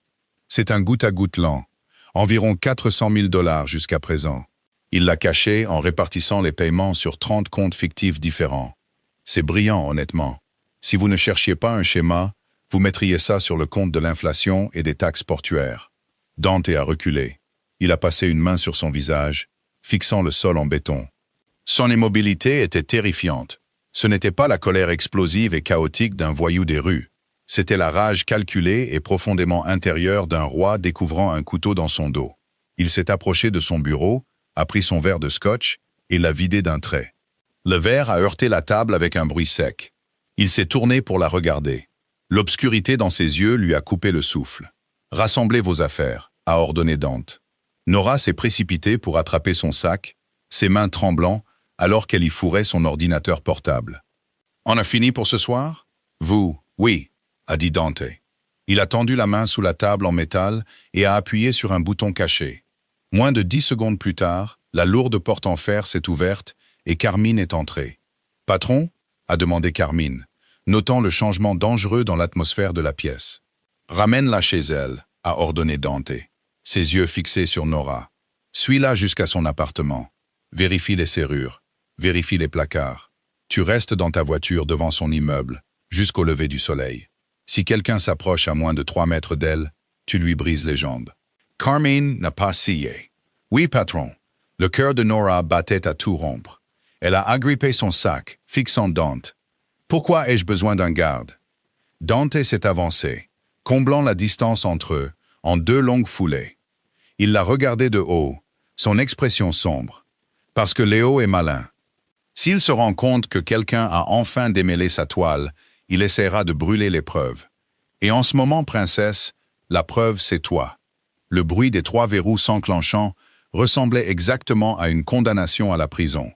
C'est un goutte-à-goutte lent, environ 400 000 $ jusqu'à présent. Il l'a caché en répartissant les paiements sur 30 comptes fictifs différents. C'est brillant, honnêtement. Si vous ne cherchiez pas un schéma, vous mettriez ça sur le compte de l'inflation et des taxes portuaires. » Dante a reculé. Il a passé une main sur son visage, fixant le sol en béton. Son immobilité était terrifiante. Ce n'était pas la colère explosive et chaotique d'un voyou des rues. C'était la rage calculée et profondément intérieure d'un roi découvrant un couteau dans son dos. Il s'est approché de son bureau, a pris son verre de scotch et l'a vidé d'un trait. Le verre a heurté la table avec un bruit sec. Il s'est tourné pour la regarder. L'obscurité dans ses yeux lui a coupé le souffle. « Rassemblez vos affaires », a ordonné Dante. Nora s'est précipitée pour attraper son sac, ses mains tremblant, alors qu'elle y fourrait son ordinateur portable. « On a fini pour ce soir ?»« Vous, oui », a dit Dante. Il a tendu la main sous la table en métal et a appuyé sur un bouton caché. Moins de 10 secondes plus tard, la lourde porte en fer s'est ouverte et Carmine est entrée. « Patron ?» a demandé Carmine, notant le changement dangereux dans l'atmosphère de la pièce. « Ramène-la chez elle », a ordonné Dante, ses yeux fixés sur Nora. « Suis-la jusqu'à son appartement. Vérifie les serrures. Vérifie les placards. Tu restes dans ta voiture devant son immeuble, jusqu'au lever du soleil. Si quelqu'un s'approche à moins de 3 mètres d'elle, tu lui brises les jambes. » Carmine n'a pas scié. « Oui, patron. » Le cœur de Nora battait à tout rompre. Elle a agrippé son sac, fixant Dante. « Pourquoi ai-je besoin d'un garde ?» Dante s'est avancé, comblant la distance entre eux, en 2 longues foulées. Il l'a regardé de haut, son expression sombre. Parce que Léo est malin. S'il se rend compte que quelqu'un a enfin démêlé sa toile, il essaiera de brûler les preuves. Et en ce moment, princesse, la preuve, c'est toi. Le bruit des 3 verrous s'enclenchant ressemblait exactement à une condamnation à la prison.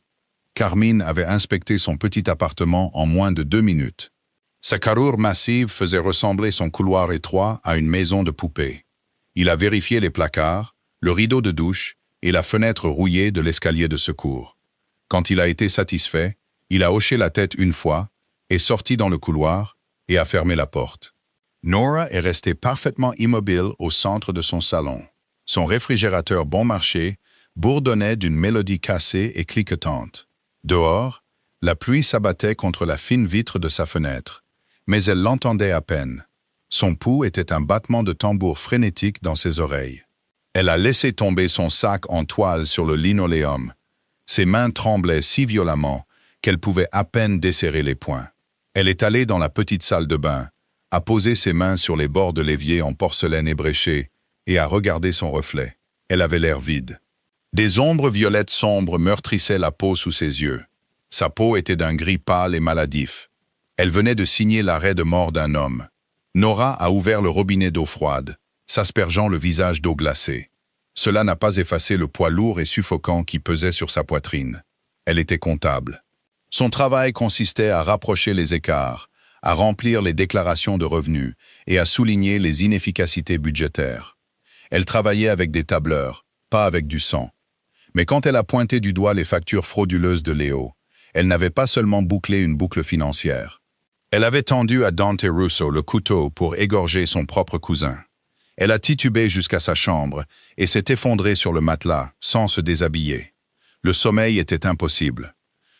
Carmine avait inspecté son petit appartement en moins de 2 minutes. Sa carrure massive faisait ressembler son couloir étroit à une maison de poupée. Il a vérifié les placards, le rideau de douche et la fenêtre rouillée de l'escalier de secours. Quand il a été satisfait, il a hoché la tête une fois, est sorti dans le couloir et a fermé la porte. Nora est restée parfaitement immobile au centre de son salon. Son réfrigérateur bon marché bourdonnait d'une mélodie cassée et cliquetante. Dehors, la pluie s'abattait contre la fine vitre de sa fenêtre, mais elle l'entendait à peine. Son pouls était un battement de tambour frénétique dans ses oreilles. Elle a laissé tomber son sac en toile sur le linoléum. Ses mains tremblaient si violemment qu'elle pouvait à peine desserrer les poings. Elle est allée dans la petite salle de bain, a posé ses mains sur les bords de l'évier en porcelaine ébréchée et a regardé son reflet. Elle avait l'air vide. Des ombres violettes sombres meurtrissaient la peau sous ses yeux. Sa peau était d'un gris pâle et maladif. Elle venait de signer l'arrêt de mort d'un homme. Nora a ouvert le robinet d'eau froide, s'aspergeant le visage d'eau glacée. Cela n'a pas effacé le poids lourd et suffocant qui pesait sur sa poitrine. Elle était comptable. Son travail consistait à rapprocher les écarts, à remplir les déclarations de revenus et à souligner les inefficacités budgétaires. Elle travaillait avec des tableurs, pas avec du sang. Mais quand elle a pointé du doigt les factures frauduleuses de Léo, elle n'avait pas seulement bouclé une boucle financière. Elle avait tendu à Dante Russo le couteau pour égorger son propre cousin. Elle a titubé jusqu'à sa chambre et s'est effondrée sur le matelas sans se déshabiller. Le sommeil était impossible.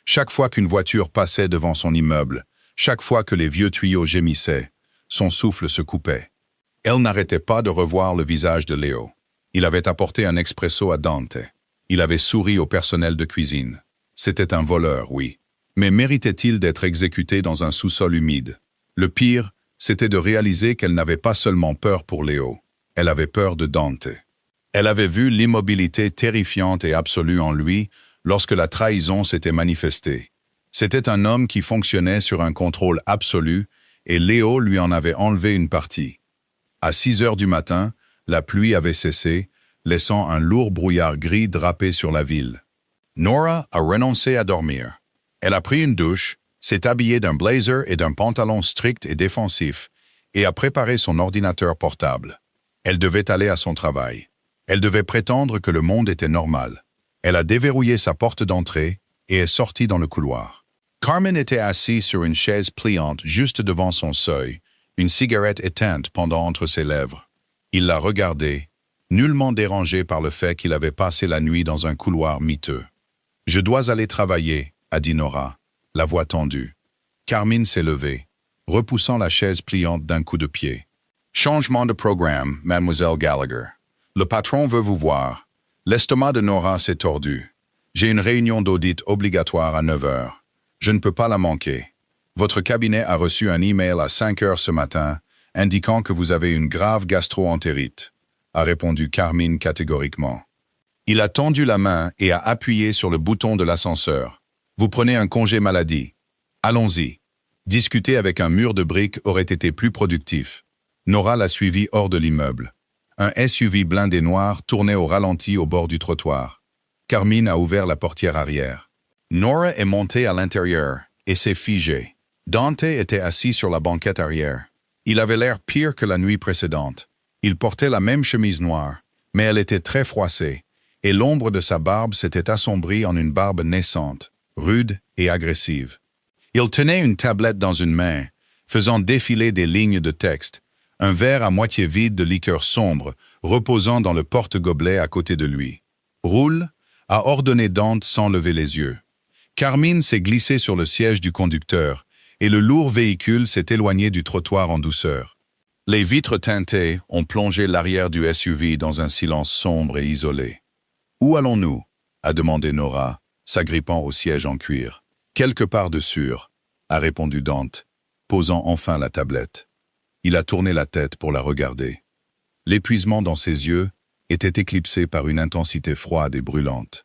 Chaque fois qu'une voiture passait devant son immeuble, chaque fois que les vieux tuyaux gémissaient, son souffle se coupait. Elle n'arrêtait pas de revoir le visage de Léo. Il avait apporté un expresso à Dante. Il avait souri au personnel de cuisine. C'était un voleur, oui. Mais méritait-il d'être exécuté dans un sous-sol humide? Le pire, c'était de réaliser qu'elle n'avait pas seulement peur pour Léo. Elle avait peur de Dante. Elle avait vu l'immobilité terrifiante et absolue en lui lorsque la trahison s'était manifestée. C'était un homme qui fonctionnait sur un contrôle absolu et Léo lui en avait enlevé une partie. À 6 heures du matin, la pluie avait cessé, laissant un lourd brouillard gris drapé sur la ville. Nora a renoncé à dormir. Elle a pris une douche, s'est habillée d'un blazer et d'un pantalon strict et défensif, et a préparé son ordinateur portable. Elle devait aller à son travail. Elle devait prétendre que le monde était normal. Elle a déverrouillé sa porte d'entrée et est sortie dans le couloir. Carmen était assis sur une chaise pliante juste devant son seuil, une cigarette éteinte pendant entre ses lèvres. Il l'a regardée, nullement dérangé par le fait qu'il avait passé la nuit dans un couloir miteux. « Je dois aller travailler », a dit Nora, la voix tendue. Carmine s'est levée, repoussant la chaise pliante d'un coup de pied. « Changement de programme, mademoiselle Gallagher. Le patron veut vous voir. » L'estomac de Nora s'est tordu. « J'ai une réunion d'audit obligatoire à 9 heures. Je ne peux pas la manquer. Votre cabinet a reçu un email à 5 heures ce matin indiquant que vous avez une grave gastro-entérite, » a répondu Carmine catégoriquement. Il a tendu la main et a appuyé sur le bouton de l'ascenseur. « Vous prenez un congé maladie. Allons-y. » Discuter avec un mur de briques aurait été plus productif. Nora l'a suivi hors de l'immeuble. Un SUV blindé noir tournait au ralenti au bord du trottoir. Carmine a ouvert la portière arrière. Nora est montée à l'intérieur et s'est figée. Dante était assis sur la banquette arrière. Il avait l'air pire que la nuit précédente. Il portait la même chemise noire, mais elle était très froissée, et l'ombre de sa barbe s'était assombrie en une barbe naissante, rude et agressive. Il tenait une tablette dans une main, faisant défiler des lignes de texte, un verre à moitié vide de liqueur sombre reposant dans le porte-gobelet à côté de lui. « Roule » a ordonné Dante sans lever les yeux. Carmine s'est glissée sur le siège du conducteur et le lourd véhicule s'est éloigné du trottoir en douceur. Les vitres teintées ont plongé l'arrière du SUV dans un silence sombre et isolé. « Où allons-nous » a demandé Nora, s'agrippant au siège en cuir. « Quelque part de sûr » a répondu Dante, posant enfin la tablette. Il a tourné la tête pour la regarder. L'épuisement dans ses yeux était éclipsé par une intensité froide et brûlante.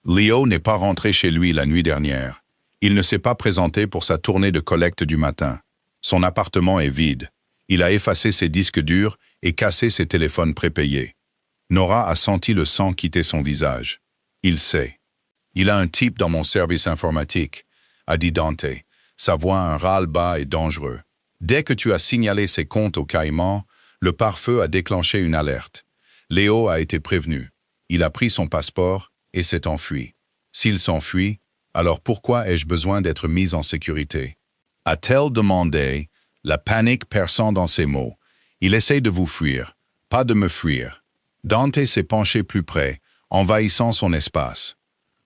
Léo n'est pas rentré chez lui la nuit dernière. Il ne s'est pas présenté pour sa tournée de collecte du matin. Son appartement est vide. Il a effacé ses disques durs et cassé ses téléphones prépayés. Nora a senti le sang quitter son visage. Il sait. Il a un type dans mon service informatique, a dit Dante, sa voix un râle bas et dangereux. Dès que tu as signalé ses comptes au Caïman, le pare-feu a déclenché une alerte. Léo a été prévenu. Il a pris son passeport et s'est enfui. S'il s'enfuit, alors pourquoi ai-je besoin d'être mis en sécurité? A-t-elle demandé, la panique perçant dans ses mots. Il essaye de vous fuir, pas de me fuir. Dante s'est penché plus près, envahissant son espace.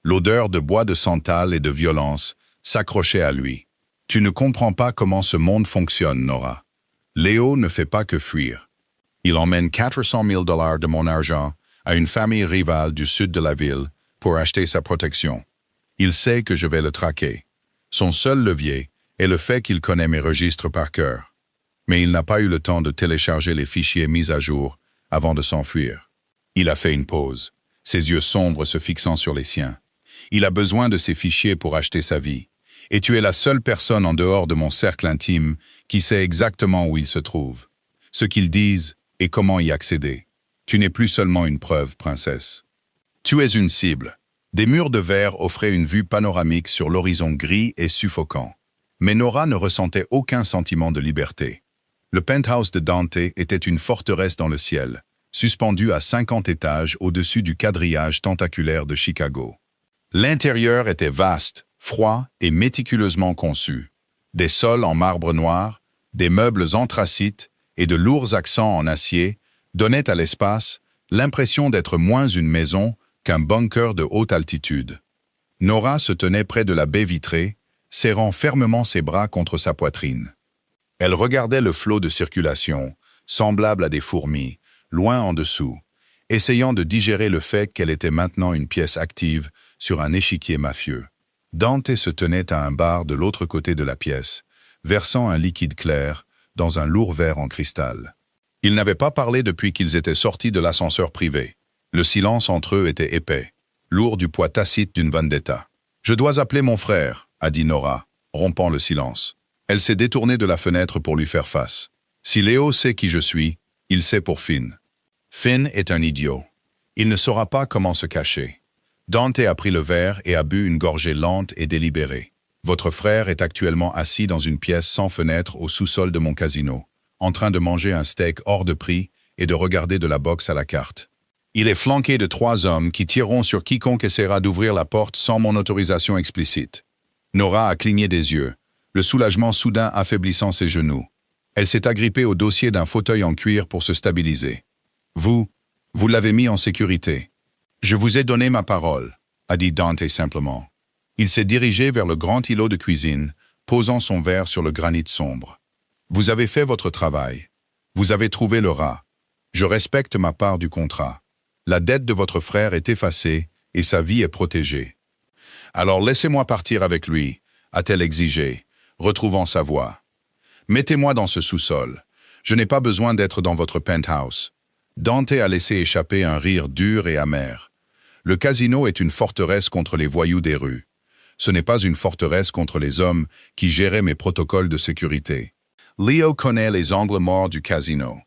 L'odeur de bois de santal et de violence s'accrochait à lui. Tu ne comprends pas comment ce monde fonctionne, Nora. Léo ne fait pas que fuir. Il emmène 400 000 $ de mon argent à une famille rivale du sud de la ville pour acheter sa protection. Il sait que je vais le traquer. Son seul levier est le fait qu'il connaît mes registres par cœur. Mais il n'a pas eu le temps de télécharger les fichiers mis à jour avant de s'enfuir. Il a fait une pause, ses yeux sombres se fixant sur les siens. Il a besoin de ces fichiers pour acheter sa vie. Et tu es la seule personne en dehors de mon cercle intime qui sait exactement où ils se trouvent, ce qu'ils disent et comment y accéder. Tu n'es plus seulement une preuve, princesse. Tu es une cible. Des murs de verre offraient une vue panoramique sur l'horizon gris et suffocant. Mais Nora ne ressentait aucun sentiment de liberté. Le penthouse de Dante était une forteresse dans le ciel, suspendue à 50 étages au-dessus du quadrillage tentaculaire de Chicago. L'intérieur était vaste, froid et méticuleusement conçu. Des sols en marbre noir, des meubles anthracites et de lourds accents en acier donnaient à l'espace l'impression d'être moins une maison qu'un bunker de haute altitude. Nora se tenait près de la baie vitrée, serrant fermement ses bras contre sa poitrine. Elle regardait le flot de circulation, semblable à des fourmis, loin en dessous, essayant de digérer le fait qu'elle était maintenant une pièce active sur un échiquier mafieux. Dante se tenait à un bar de l'autre côté de la pièce, versant un liquide clair dans un lourd verre en cristal. Ils n'avaient pas parlé depuis qu'ils étaient sortis de l'ascenseur privé. Le silence entre eux était épais, lourd du poids tacite d'une vendetta. « Je dois appeler mon frère », a dit Nora, rompant le silence. Elle s'est détournée de la fenêtre pour lui faire face. Si Léo sait qui je suis, il sait pour Finn. Finn est un idiot. Il ne saura pas comment se cacher. Dante a pris le verre et a bu une gorgée lente et délibérée. Votre frère est actuellement assis dans une pièce sans fenêtre au sous-sol de mon casino, en train de manger un steak hors de prix et de regarder de la boxe à la carte. Il est flanqué de 3 hommes qui tireront sur quiconque essaiera d'ouvrir la porte sans mon autorisation explicite. Nora a cligné des yeux, le soulagement soudain affaiblissant ses genoux. Elle s'est agrippée au dossier d'un fauteuil en cuir pour se stabiliser. Vous l'avez mis en sécurité. Je vous ai donné ma parole, a dit Dante simplement. Il s'est dirigé vers le grand îlot de cuisine, posant son verre sur le granit sombre. Vous avez fait votre travail. Vous avez trouvé le rat. Je respecte ma part du contrat. La dette de votre frère est effacée et sa vie est protégée. Alors laissez-moi partir avec lui, a-t-elle exigé, retrouvant sa voix. Mettez-moi dans ce sous-sol. Je n'ai pas besoin d'être dans votre penthouse. Dante a laissé échapper un rire dur et amer. Le casino est une forteresse contre les voyous des rues. Ce n'est pas une forteresse contre les hommes qui géraient mes protocoles de sécurité. Léo connaît les angles morts du casino.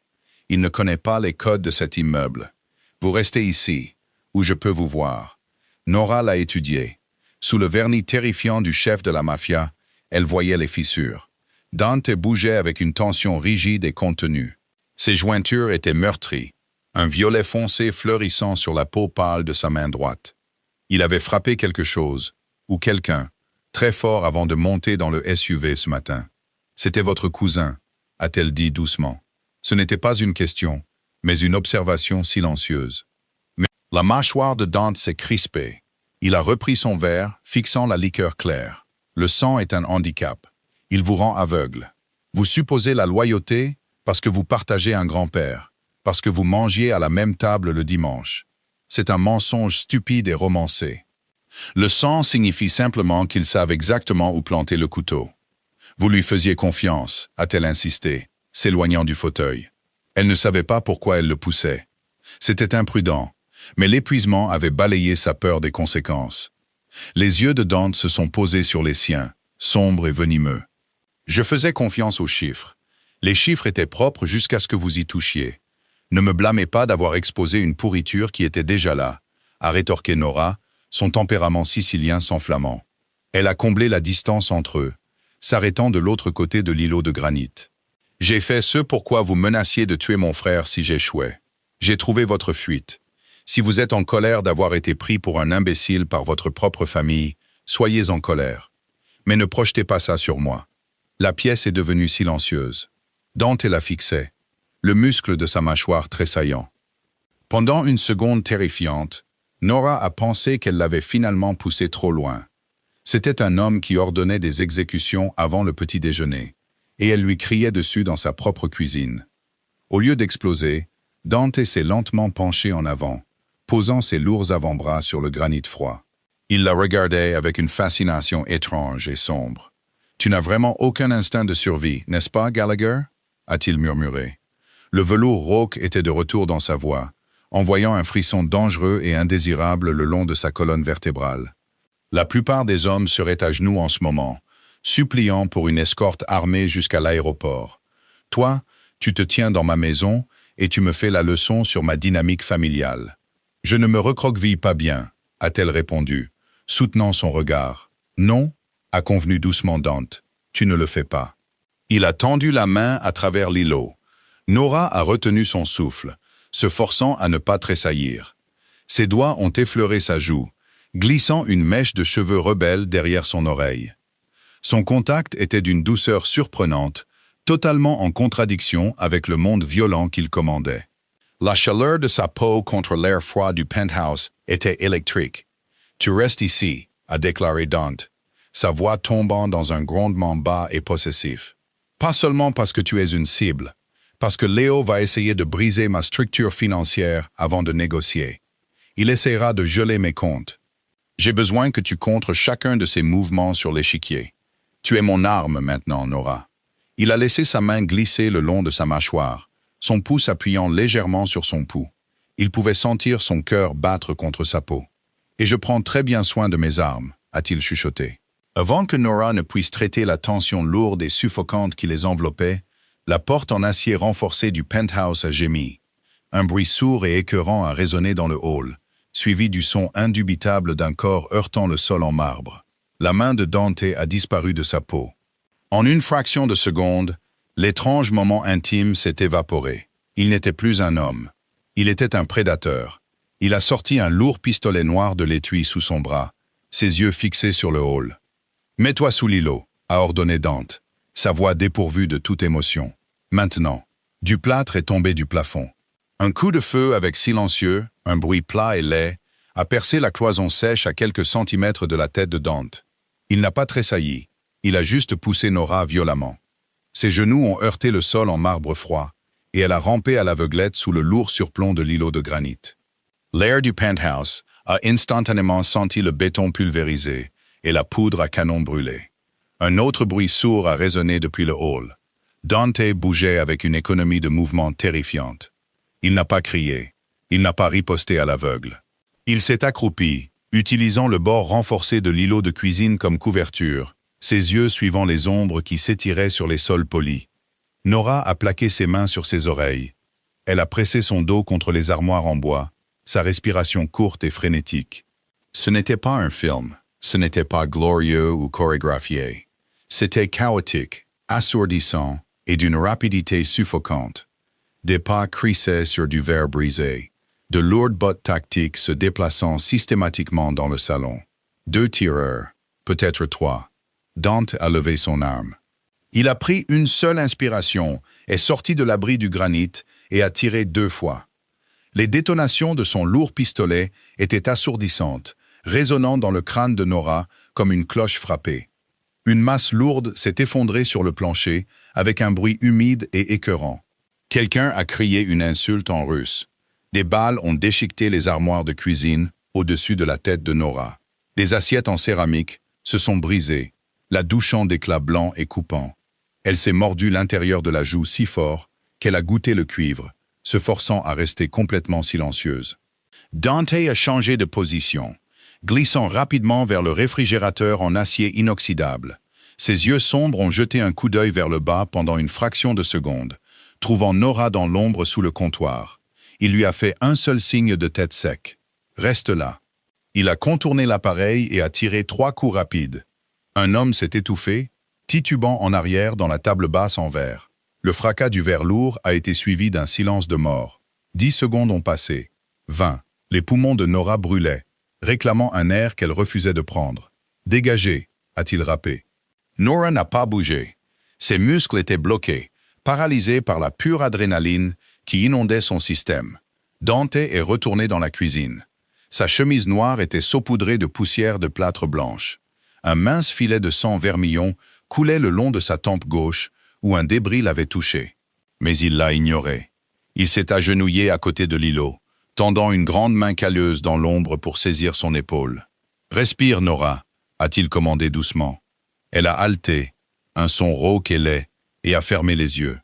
Il ne connaît pas les codes de cet immeuble. Vous restez ici, où je peux vous voir. Nora l'a étudié. Sous le vernis terrifiant du chef de la mafia, elle voyait les fissures. Dante bougeait avec une tension rigide et contenue. Ses jointures étaient meurtries, un violet foncé fleurissant sur la peau pâle de sa main droite. Il avait frappé quelque chose, ou quelqu'un, très fort avant de monter dans le SUV ce matin. C'était votre cousin, a-t-elle dit doucement. Ce n'était pas une question, mais une observation silencieuse. Mais la mâchoire de Dante s'est crispée. Il a repris son verre, fixant la liqueur claire. Le sang est un handicap. Il vous rend aveugle. Vous supposez la loyauté parce que vous partagez un grand-père, parce que vous mangiez à la même table le dimanche. C'est un mensonge stupide et romancé. Le sang signifie simplement qu'ils savent exactement où planter le couteau. Vous lui faisiez confiance, a-t-elle insisté, s'éloignant du fauteuil. Elle ne savait pas pourquoi elle le poussait. C'était imprudent, mais l'épuisement avait balayé sa peur des conséquences. Les yeux de Dante se sont posés sur les siens, sombres et venimeux. Je faisais confiance aux chiffres. Les chiffres étaient propres jusqu'à ce que vous y touchiez. Ne me blâmez pas d'avoir exposé une pourriture qui était déjà là, a rétorqué Nora, son tempérament sicilien s'enflammant. Elle a comblé la distance entre eux, s'arrêtant de l'autre côté de l'îlot de granit. J'ai fait ce pourquoi vous menaciez de tuer mon frère si j'échouais. J'ai trouvé votre fuite. Si vous êtes en colère d'avoir été pris pour un imbécile par votre propre famille, soyez en colère. Mais ne projetez pas ça sur moi. La pièce est devenue silencieuse. Dante la fixait, le muscle de sa mâchoire tressaillant. Pendant une seconde terrifiante, Nora a pensé qu'elle l'avait finalement poussé trop loin. C'était un homme qui ordonnait des exécutions avant le petit déjeuner, et elle lui criait dessus dans sa propre cuisine. Au lieu d'exploser, Dante s'est lentement penché en avant, posant ses lourds avant-bras sur le granit froid. Il la regardait avec une fascination étrange et sombre. « Tu n'as vraiment aucun instinct de survie, n'est-ce pas, Gallagher ?» a-t-il murmuré. Le velours rauque était de retour dans sa voix, envoyant un frisson dangereux et indésirable le long de sa colonne vertébrale. La plupart des hommes seraient à genoux en ce moment, suppliant pour une escorte armée jusqu'à l'aéroport. Toi, tu te tiens dans ma maison et tu me fais la leçon sur ma dynamique familiale. Je ne me recroqueville pas bien, a-t-elle répondu, soutenant son regard. Non, a convenu doucement Dante, tu ne le fais pas. Il a tendu la main à travers l'îlot. Nora a retenu son souffle, se forçant à ne pas tressaillir. Ses doigts ont effleuré sa joue, glissant une mèche de cheveux rebelles derrière son oreille. Son contact était d'une douceur surprenante, totalement en contradiction avec le monde violent qu'il commandait. La chaleur de sa peau contre l'air froid du penthouse était électrique. « Tu restes ici », a déclaré Dante, sa voix tombant dans un grondement bas et possessif. « Pas seulement parce que tu es une cible, parce que Léo va essayer de briser ma structure financière avant de négocier. Il essaiera de geler mes comptes. J'ai besoin que tu contres chacun de ses mouvements sur l'échiquier. Tu es mon arme maintenant, Nora. » Il a laissé sa main glisser le long de sa mâchoire, son pouce appuyant légèrement sur son pouls. Il pouvait sentir son cœur battre contre sa peau. « Et je prends très bien soin de mes armes, » a-t-il chuchoté. Avant que Nora ne puisse traiter la tension lourde et suffocante qui les enveloppait, la porte en acier renforcé du penthouse a gémi. Un bruit sourd et écœurant a résonné dans le hall, suivi du son indubitable d'un corps heurtant le sol en marbre. La main de Dante a disparu de sa peau. En une fraction de seconde, l'étrange moment intime s'est évaporé. Il n'était plus un homme. Il était un prédateur. Il a sorti un lourd pistolet noir de l'étui sous son bras, ses yeux fixés sur le hall. « Mets-toi sous l'îlot », a ordonné Dante, sa voix dépourvue de toute émotion. Maintenant, du plâtre est tombé du plafond. Un coup de feu avec silencieux, un bruit plat et laid, a percé la cloison sèche à quelques centimètres de la tête de Dante. Il n'a pas tressailli, il a juste poussé Nora violemment. Ses genoux ont heurté le sol en marbre froid, et elle a rampé à l'aveuglette sous le lourd surplomb de l'îlot de granit. L'air du penthouse a instantanément senti le béton pulvérisé et la poudre à canon brûlé. Un autre bruit sourd a résonné depuis le hall. Dante bougeait avec une économie de mouvement terrifiante. Il n'a pas crié, il n'a pas riposté à l'aveugle. Il s'est accroupi, utilisant le bord renforcé de l'îlot de cuisine comme couverture, ses yeux suivant les ombres qui s'étiraient sur les sols polis. Nora a plaqué ses mains sur ses oreilles. Elle a pressé son dos contre les armoires en bois, sa respiration courte et frénétique. Ce n'était pas un film, ce n'était pas glorieux ou chorégraphié. C'était chaotique, assourdissant et d'une rapidité suffocante. Des pas crissaient sur du verre brisé, de lourdes bottes tactiques se déplaçant systématiquement dans le salon. 2 tireurs, peut-être 3. Dante a levé son arme. Il a pris une seule inspiration, est sorti de l'abri du granit et a tiré 2 fois. Les détonations de son lourd pistolet étaient assourdissantes, résonnant dans le crâne de Nora comme une cloche frappée. Une masse lourde s'est effondrée sur le plancher avec un bruit humide et écœurant. Quelqu'un a crié une insulte en russe. Des balles ont déchiqueté les armoires de cuisine au-dessus de la tête de Nora. Des assiettes en céramique se sont brisées, la douchant d'éclats blancs et coupants. Elle s'est mordue l'intérieur de la joue si fort qu'elle a goûté le cuivre, se forçant à rester complètement silencieuse. Dante a changé de position, glissant rapidement vers le réfrigérateur en acier inoxydable. Ses yeux sombres ont jeté un coup d'œil vers le bas pendant une fraction de seconde, trouvant Nora dans l'ombre sous le comptoir. Il lui a fait un seul signe de tête sec. « Reste là ». Il a contourné l'appareil et a tiré 3 coups rapides. Un homme s'est étouffé, titubant en arrière dans la table basse en verre. Le fracas du verre lourd a été suivi d'un silence de mort. 10 secondes ont passé. 20. Les poumons de Nora brûlaient, réclamant un air qu'elle refusait de prendre. « Dégagez », a-t-il râpé. Nora n'a pas bougé. Ses muscles étaient bloqués, paralysés par la pure adrénaline qui inondait son système. Dante est retourné dans la cuisine. Sa chemise noire était saupoudrée de poussière de plâtre blanche. Un mince filet de sang vermillon coulait le long de sa tempe gauche, où un débris l'avait touché. Mais il l'a ignoré. Il s'est agenouillé à côté de l'îlot, tendant une grande main calleuse dans l'ombre pour saisir son épaule. « Respire, Nora », a-t-il commandé doucement. Elle a haleté, un son rauque et laid, et a fermé les yeux.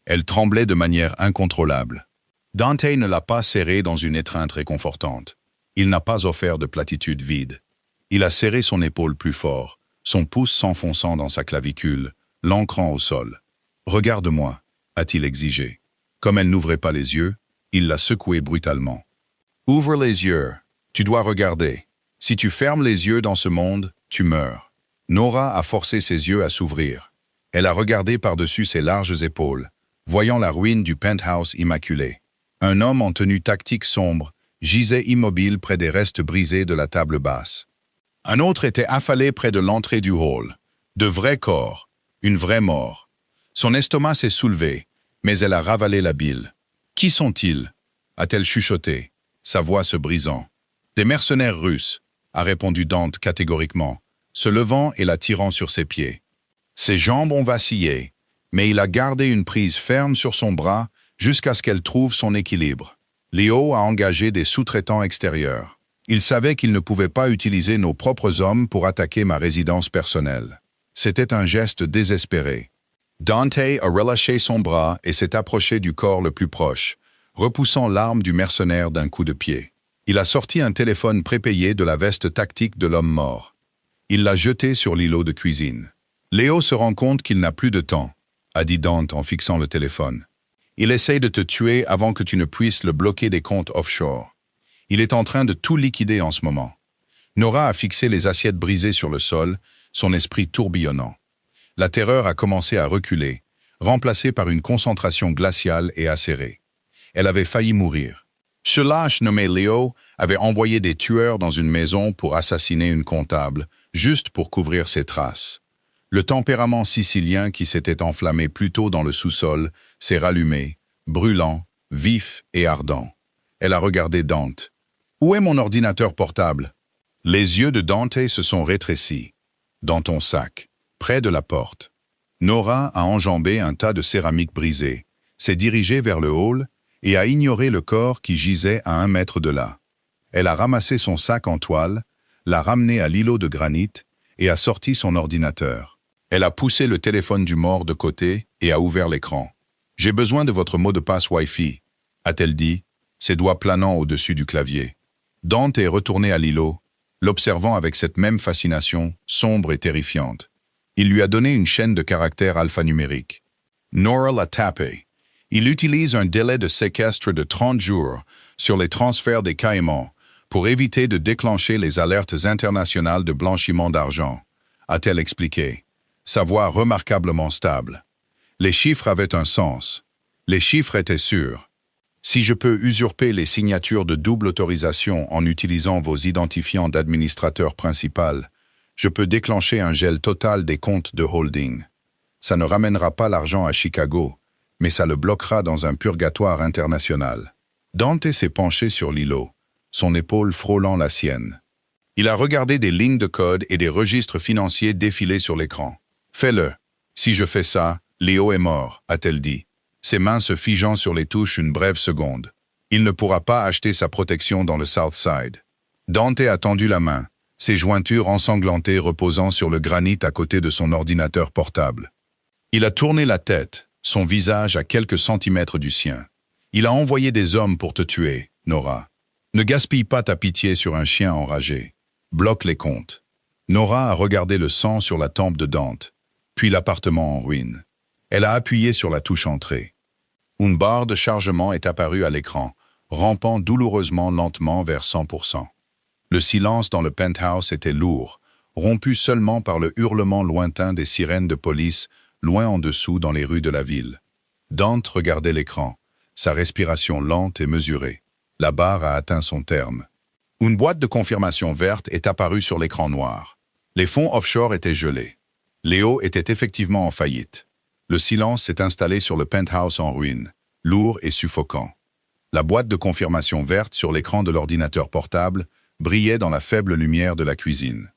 Elle tremblait de manière incontrôlable. Dante ne l'a pas serrée dans une étreinte réconfortante. Il n'a pas offert de platitude vide. Il a serré son épaule plus fort, son pouce s'enfonçant dans sa clavicule, l'ancrant au sol. « Regarde-moi », a-t-il exigé. Comme elle n'ouvrait pas les yeux, il l'a secouée brutalement. « Ouvre les yeux, tu dois regarder. Si tu fermes les yeux dans ce monde, tu meurs. » Nora a forcé ses yeux à s'ouvrir. Elle a regardé par-dessus ses larges épaules, voyant la ruine du penthouse immaculé. Un homme en tenue tactique sombre gisait immobile près des restes brisés de la table basse. Un autre était affalé près de l'entrée du hall. De vrais corps, une vraie mort. Son estomac s'est soulevé, mais elle a ravalé la bile. « Qui sont-ils » a-t-elle chuchoté, sa voix se brisant. « Des mercenaires russes » a répondu Dante catégoriquement, se levant et la tirant sur ses pieds. Ses jambes ont vacillé, mais il a gardé une prise ferme sur son bras jusqu'à ce qu'elle trouve son équilibre. Léo a engagé des sous-traitants extérieurs. Il savait qu'il ne pouvait pas utiliser nos propres hommes pour attaquer ma résidence personnelle. C'était un geste désespéré. Dante a relâché son bras et s'est approché du corps le plus proche, repoussant l'arme du mercenaire d'un coup de pied. Il a sorti un téléphone prépayé de la veste tactique de l'homme mort. Il l'a jeté sur l'îlot de cuisine. « Léo se rend compte qu'il n'a plus de temps », a dit Dante en fixant le téléphone. « Il essaye de te tuer avant que tu ne puisses le bloquer des comptes offshore. Il est en train de tout liquider en ce moment. » Nora a fixé les assiettes brisées sur le sol, son esprit tourbillonnant. La terreur a commencé à reculer, remplacée par une concentration glaciale et acérée. Elle avait failli mourir. Ce lâche nommé Léo avait envoyé des tueurs dans une maison pour assassiner une comptable, juste pour couvrir ses traces. Le tempérament sicilien qui s'était enflammé plus tôt dans le sous-sol s'est rallumé, brûlant, vif et ardent. Elle a regardé Dante. « Où est mon ordinateur portable ?» Les yeux de Dante se sont rétrécis. « Dans ton sac, près de la porte. » Nora a enjambé un tas de céramique brisée, s'est dirigée vers le hall et a ignoré le corps qui gisait à 1 mètre de là. Elle a ramassé son sac en toile, l'a ramené à l'îlot de granit et a sorti son ordinateur. Elle a poussé le téléphone du mort de côté et a ouvert l'écran. « J'ai besoin de votre mot de passe Wi-Fi », a-t-elle dit, ses doigts planant au-dessus du clavier. Dante est retourné à l'îlot, l'observant avec cette même fascination, sombre et terrifiante. Il lui a donné une chaîne de caractères alphanumériques. Nora l'a tapé. Il utilise un délai de séquestre de 30 jours sur les transferts des Caïmans pour éviter de déclencher les alertes internationales de blanchiment d'argent, a-t-elle expliqué, sa voix remarquablement stable. Les chiffres avaient un sens. Les chiffres étaient sûrs. Si je peux usurper les signatures de double autorisation en utilisant vos identifiants d'administrateur principal, je peux déclencher un gel total des comptes de holding. Ça ne ramènera pas l'argent à Chicago, mais ça le bloquera dans un purgatoire international. Dante s'est penché sur l'îlot, son épaule frôlant la sienne. Il a regardé des lignes de code et des registres financiers défiler sur l'écran. « Fais-le. Si je fais ça, Léo est mort », a-t-elle dit, ses mains se figeant sur les touches une brève seconde. Il ne pourra pas acheter sa protection dans le South Side. Dante a tendu la main, ses jointures ensanglantées reposant sur le granit à côté de son ordinateur portable. Il a tourné la tête, son visage à quelques centimètres du sien. « Il a envoyé des hommes pour te tuer, Nora. Ne gaspille pas ta pitié sur un chien enragé. Bloque les comptes. » Nora a regardé le sang sur la tempe de Dante, puis l'appartement en ruine. Elle a appuyé sur la touche entrée. Une barre de chargement est apparue à l'écran, rampant douloureusement lentement vers 100%. Le silence dans le penthouse était lourd, rompu seulement par le hurlement lointain des sirènes de police loin en dessous dans les rues de la ville. Dante regardait l'écran, sa respiration lente et mesurée. La barre a atteint son terme. Une boîte de confirmation verte est apparue sur l'écran noir. Les fonds offshore étaient gelés. Léo était effectivement en faillite. Le silence s'est installé sur le penthouse en ruine, lourd et suffocant. La boîte de confirmation verte sur l'écran de l'ordinateur portable brillait dans la faible lumière de la cuisine.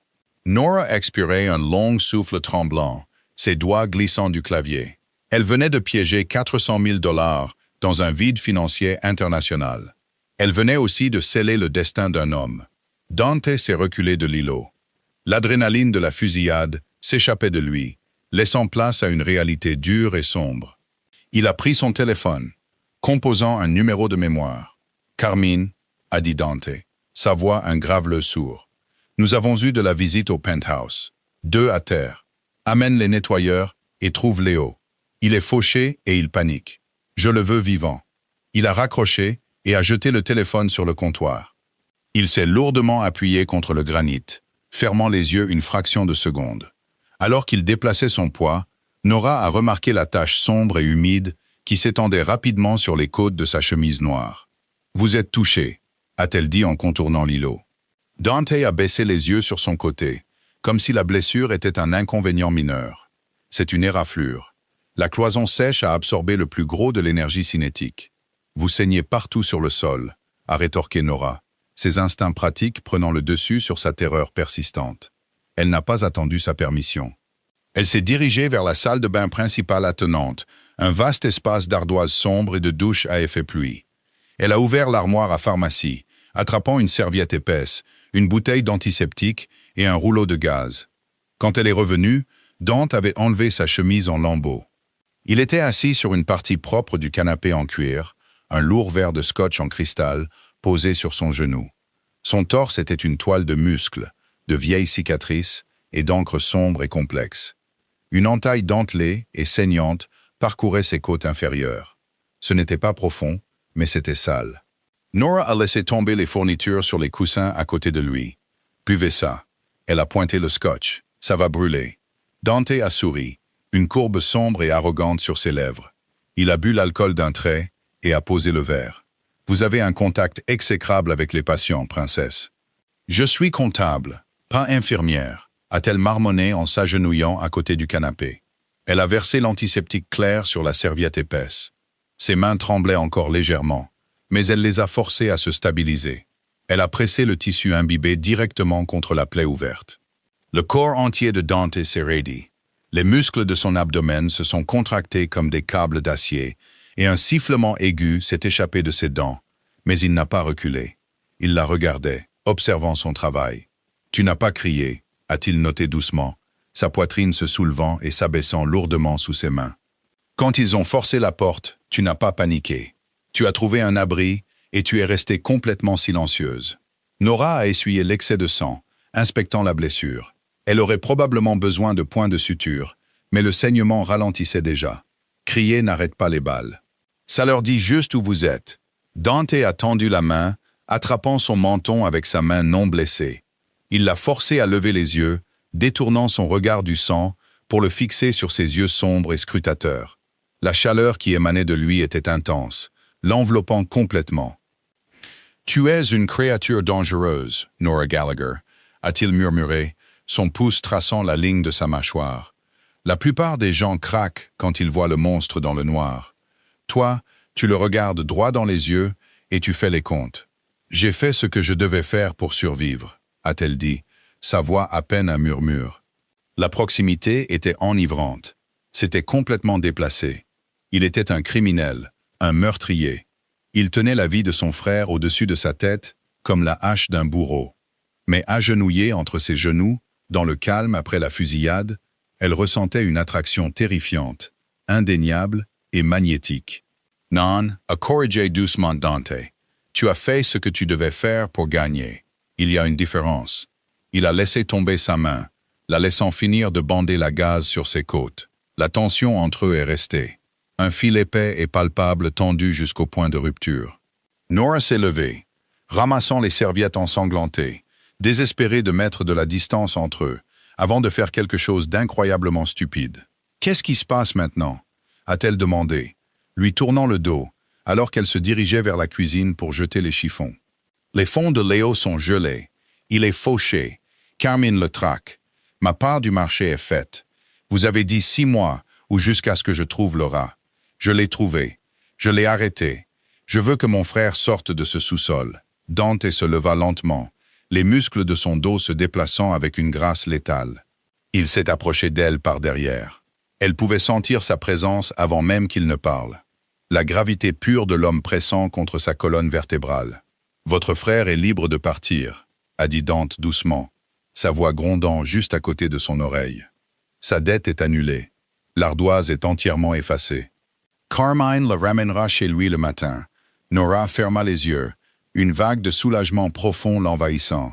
Nora expirait un long souffle tremblant, ses doigts glissant du clavier. Elle venait de piéger 400 000 $ dans un vide financier international. Elle venait aussi de sceller le destin d'un homme. Dante s'est reculé de l'îlot. L'adrénaline de la fusillade s'échappait de lui, laissant place à une réalité dure et sombre. Il a pris son téléphone, composant un numéro de mémoire. « Carmine », a dit Dante, sa voix un graveleux sourd. « Nous avons eu de la visite au penthouse. 2 à terre. Amène les nettoyeurs et trouve Léo. Il est fauché et il panique. Je le veux vivant. » Il a raccroché et a jeté le téléphone sur le comptoir. Il s'est lourdement appuyé contre le granit, fermant les yeux une fraction de seconde. Alors qu'il déplaçait son poids, Nora a remarqué la tache sombre et humide qui s'étendait rapidement sur les côtes de sa chemise noire. « Vous êtes touché », a-t-elle dit en contournant l'îlot. Dante a baissé les yeux sur son côté, comme si la blessure était un inconvénient mineur. C'est une éraflure. La cloison sèche a absorbé le plus gros de l'énergie cinétique. « Vous saignez partout sur le sol », a rétorqué Nora, ses instincts pratiques prenant le dessus sur sa terreur persistante. Elle n'a pas attendu sa permission. Elle s'est dirigée vers la salle de bain principale attenante, un vaste espace d'ardoise sombre et de douche à effet pluie. Elle a ouvert l'armoire à pharmacie, attrapant une serviette épaisse, une bouteille d'antiseptique et un rouleau de gaz. Quand elle est revenue, Dante avait enlevé sa chemise en lambeaux. Il était assis sur une partie propre du canapé en cuir, un lourd verre de scotch en cristal posé sur son genou. Son torse était une toile de muscles, de vieilles cicatrices et d'encre sombre et complexe. Une entaille dentelée et saignante parcourait ses côtes inférieures. Ce n'était pas profond, mais c'était sale. Nora a laissé tomber les fournitures sur les coussins à côté de lui. « Buvez ça. » Elle a pointé le scotch. « Ça va brûler. » Dante a souri, une courbe sombre et arrogante sur ses lèvres. Il a bu l'alcool d'un trait et a posé le verre. « Vous avez un contact exécrable avec les patients, princesse. »« Je suis comptable, pas infirmière », a-t-elle marmonné en s'agenouillant à côté du canapé. Elle a versé l'antiseptique clair sur la serviette épaisse. Ses mains tremblaient encore légèrement, mais elle les a forcées à se stabiliser. Elle a pressé le tissu imbibé directement contre la plaie ouverte. Le corps entier de Dante s'est raidi. Les muscles de son abdomen se sont contractés comme des câbles d'acier, et un sifflement aigu s'est échappé de ses dents, mais il n'a pas reculé. Il la regardait, observant son travail. « Tu n'as pas crié », a-t-il noté doucement, sa poitrine se soulevant et s'abaissant lourdement sous ses mains. « Quand ils ont forcé la porte, tu n'as pas paniqué. Tu as trouvé un abri et tu es restée complètement silencieuse. » Nora a essuyé l'excès de sang, inspectant la blessure. Elle aurait probablement besoin de points de suture, mais le saignement ralentissait déjà. Crier n'arrête pas les balles. « Ça leur dit juste où vous êtes. » Dante a tendu la main, attrapant son menton avec sa main non blessée. Il l'a forcé à lever les yeux, détournant son regard du sang pour le fixer sur ses yeux sombres et scrutateurs. La chaleur qui émanait de lui était intense, l'enveloppant complètement. « Tu es une créature dangereuse, Nora Gallagher », a-t-il murmuré, son pouce traçant la ligne de sa mâchoire. La plupart des gens craquent quand ils voient le monstre dans le noir. Toi, tu le regardes droit dans les yeux et tu fais les comptes. « J'ai fait ce que je devais faire pour survivre », a-t-elle dit, sa voix à peine un murmure. La proximité était enivrante. C'était complètement déplacé. Il était un criminel, un meurtrier. Il tenait la vie de son frère au-dessus de sa tête, comme la hache d'un bourreau. Mais agenouillée entre ses genoux, dans le calme après la fusillade, elle ressentait une attraction terrifiante, indéniable et magnétique. « Non, a corrigé doucement Dante. Tu as fait ce que tu devais faire pour gagner. Il y a une différence. » Il a laissé tomber sa main, la laissant finir de bander la gaze sur ses côtes. La tension entre eux est restée. Un fil épais et palpable tendu jusqu'au point de rupture. Nora s'est levée, ramassant les serviettes ensanglantées, désespérée de mettre de la distance entre eux, avant de faire quelque chose d'incroyablement stupide. « Qu'est-ce qui se passe maintenant ?» a-t-elle demandé, lui tournant le dos, alors qu'elle se dirigeait vers la cuisine pour jeter les chiffons. Les fonds de Léo sont gelés. Il est fauché. Carmine le traque. Ma part du marché est faite. Vous avez dit 6 mois, ou jusqu'à ce que je trouve Laura. Je l'ai trouvé. Je l'ai arrêté. Je veux que mon frère sorte de ce sous-sol. Dante se leva lentement, les muscles de son dos se déplaçant avec une grâce létale. Il s'est approché d'elle par derrière. Elle pouvait sentir sa présence avant même qu'il ne parle. La gravité pure de l'homme pressant contre sa colonne vertébrale. « Votre frère est libre de partir », a dit Dante doucement, sa voix grondant juste à côté de son oreille. Sa dette est annulée. L'ardoise est entièrement effacée. Carmine le ramènera chez lui le matin. Nora ferma les yeux, une vague de soulagement profond l'envahissant.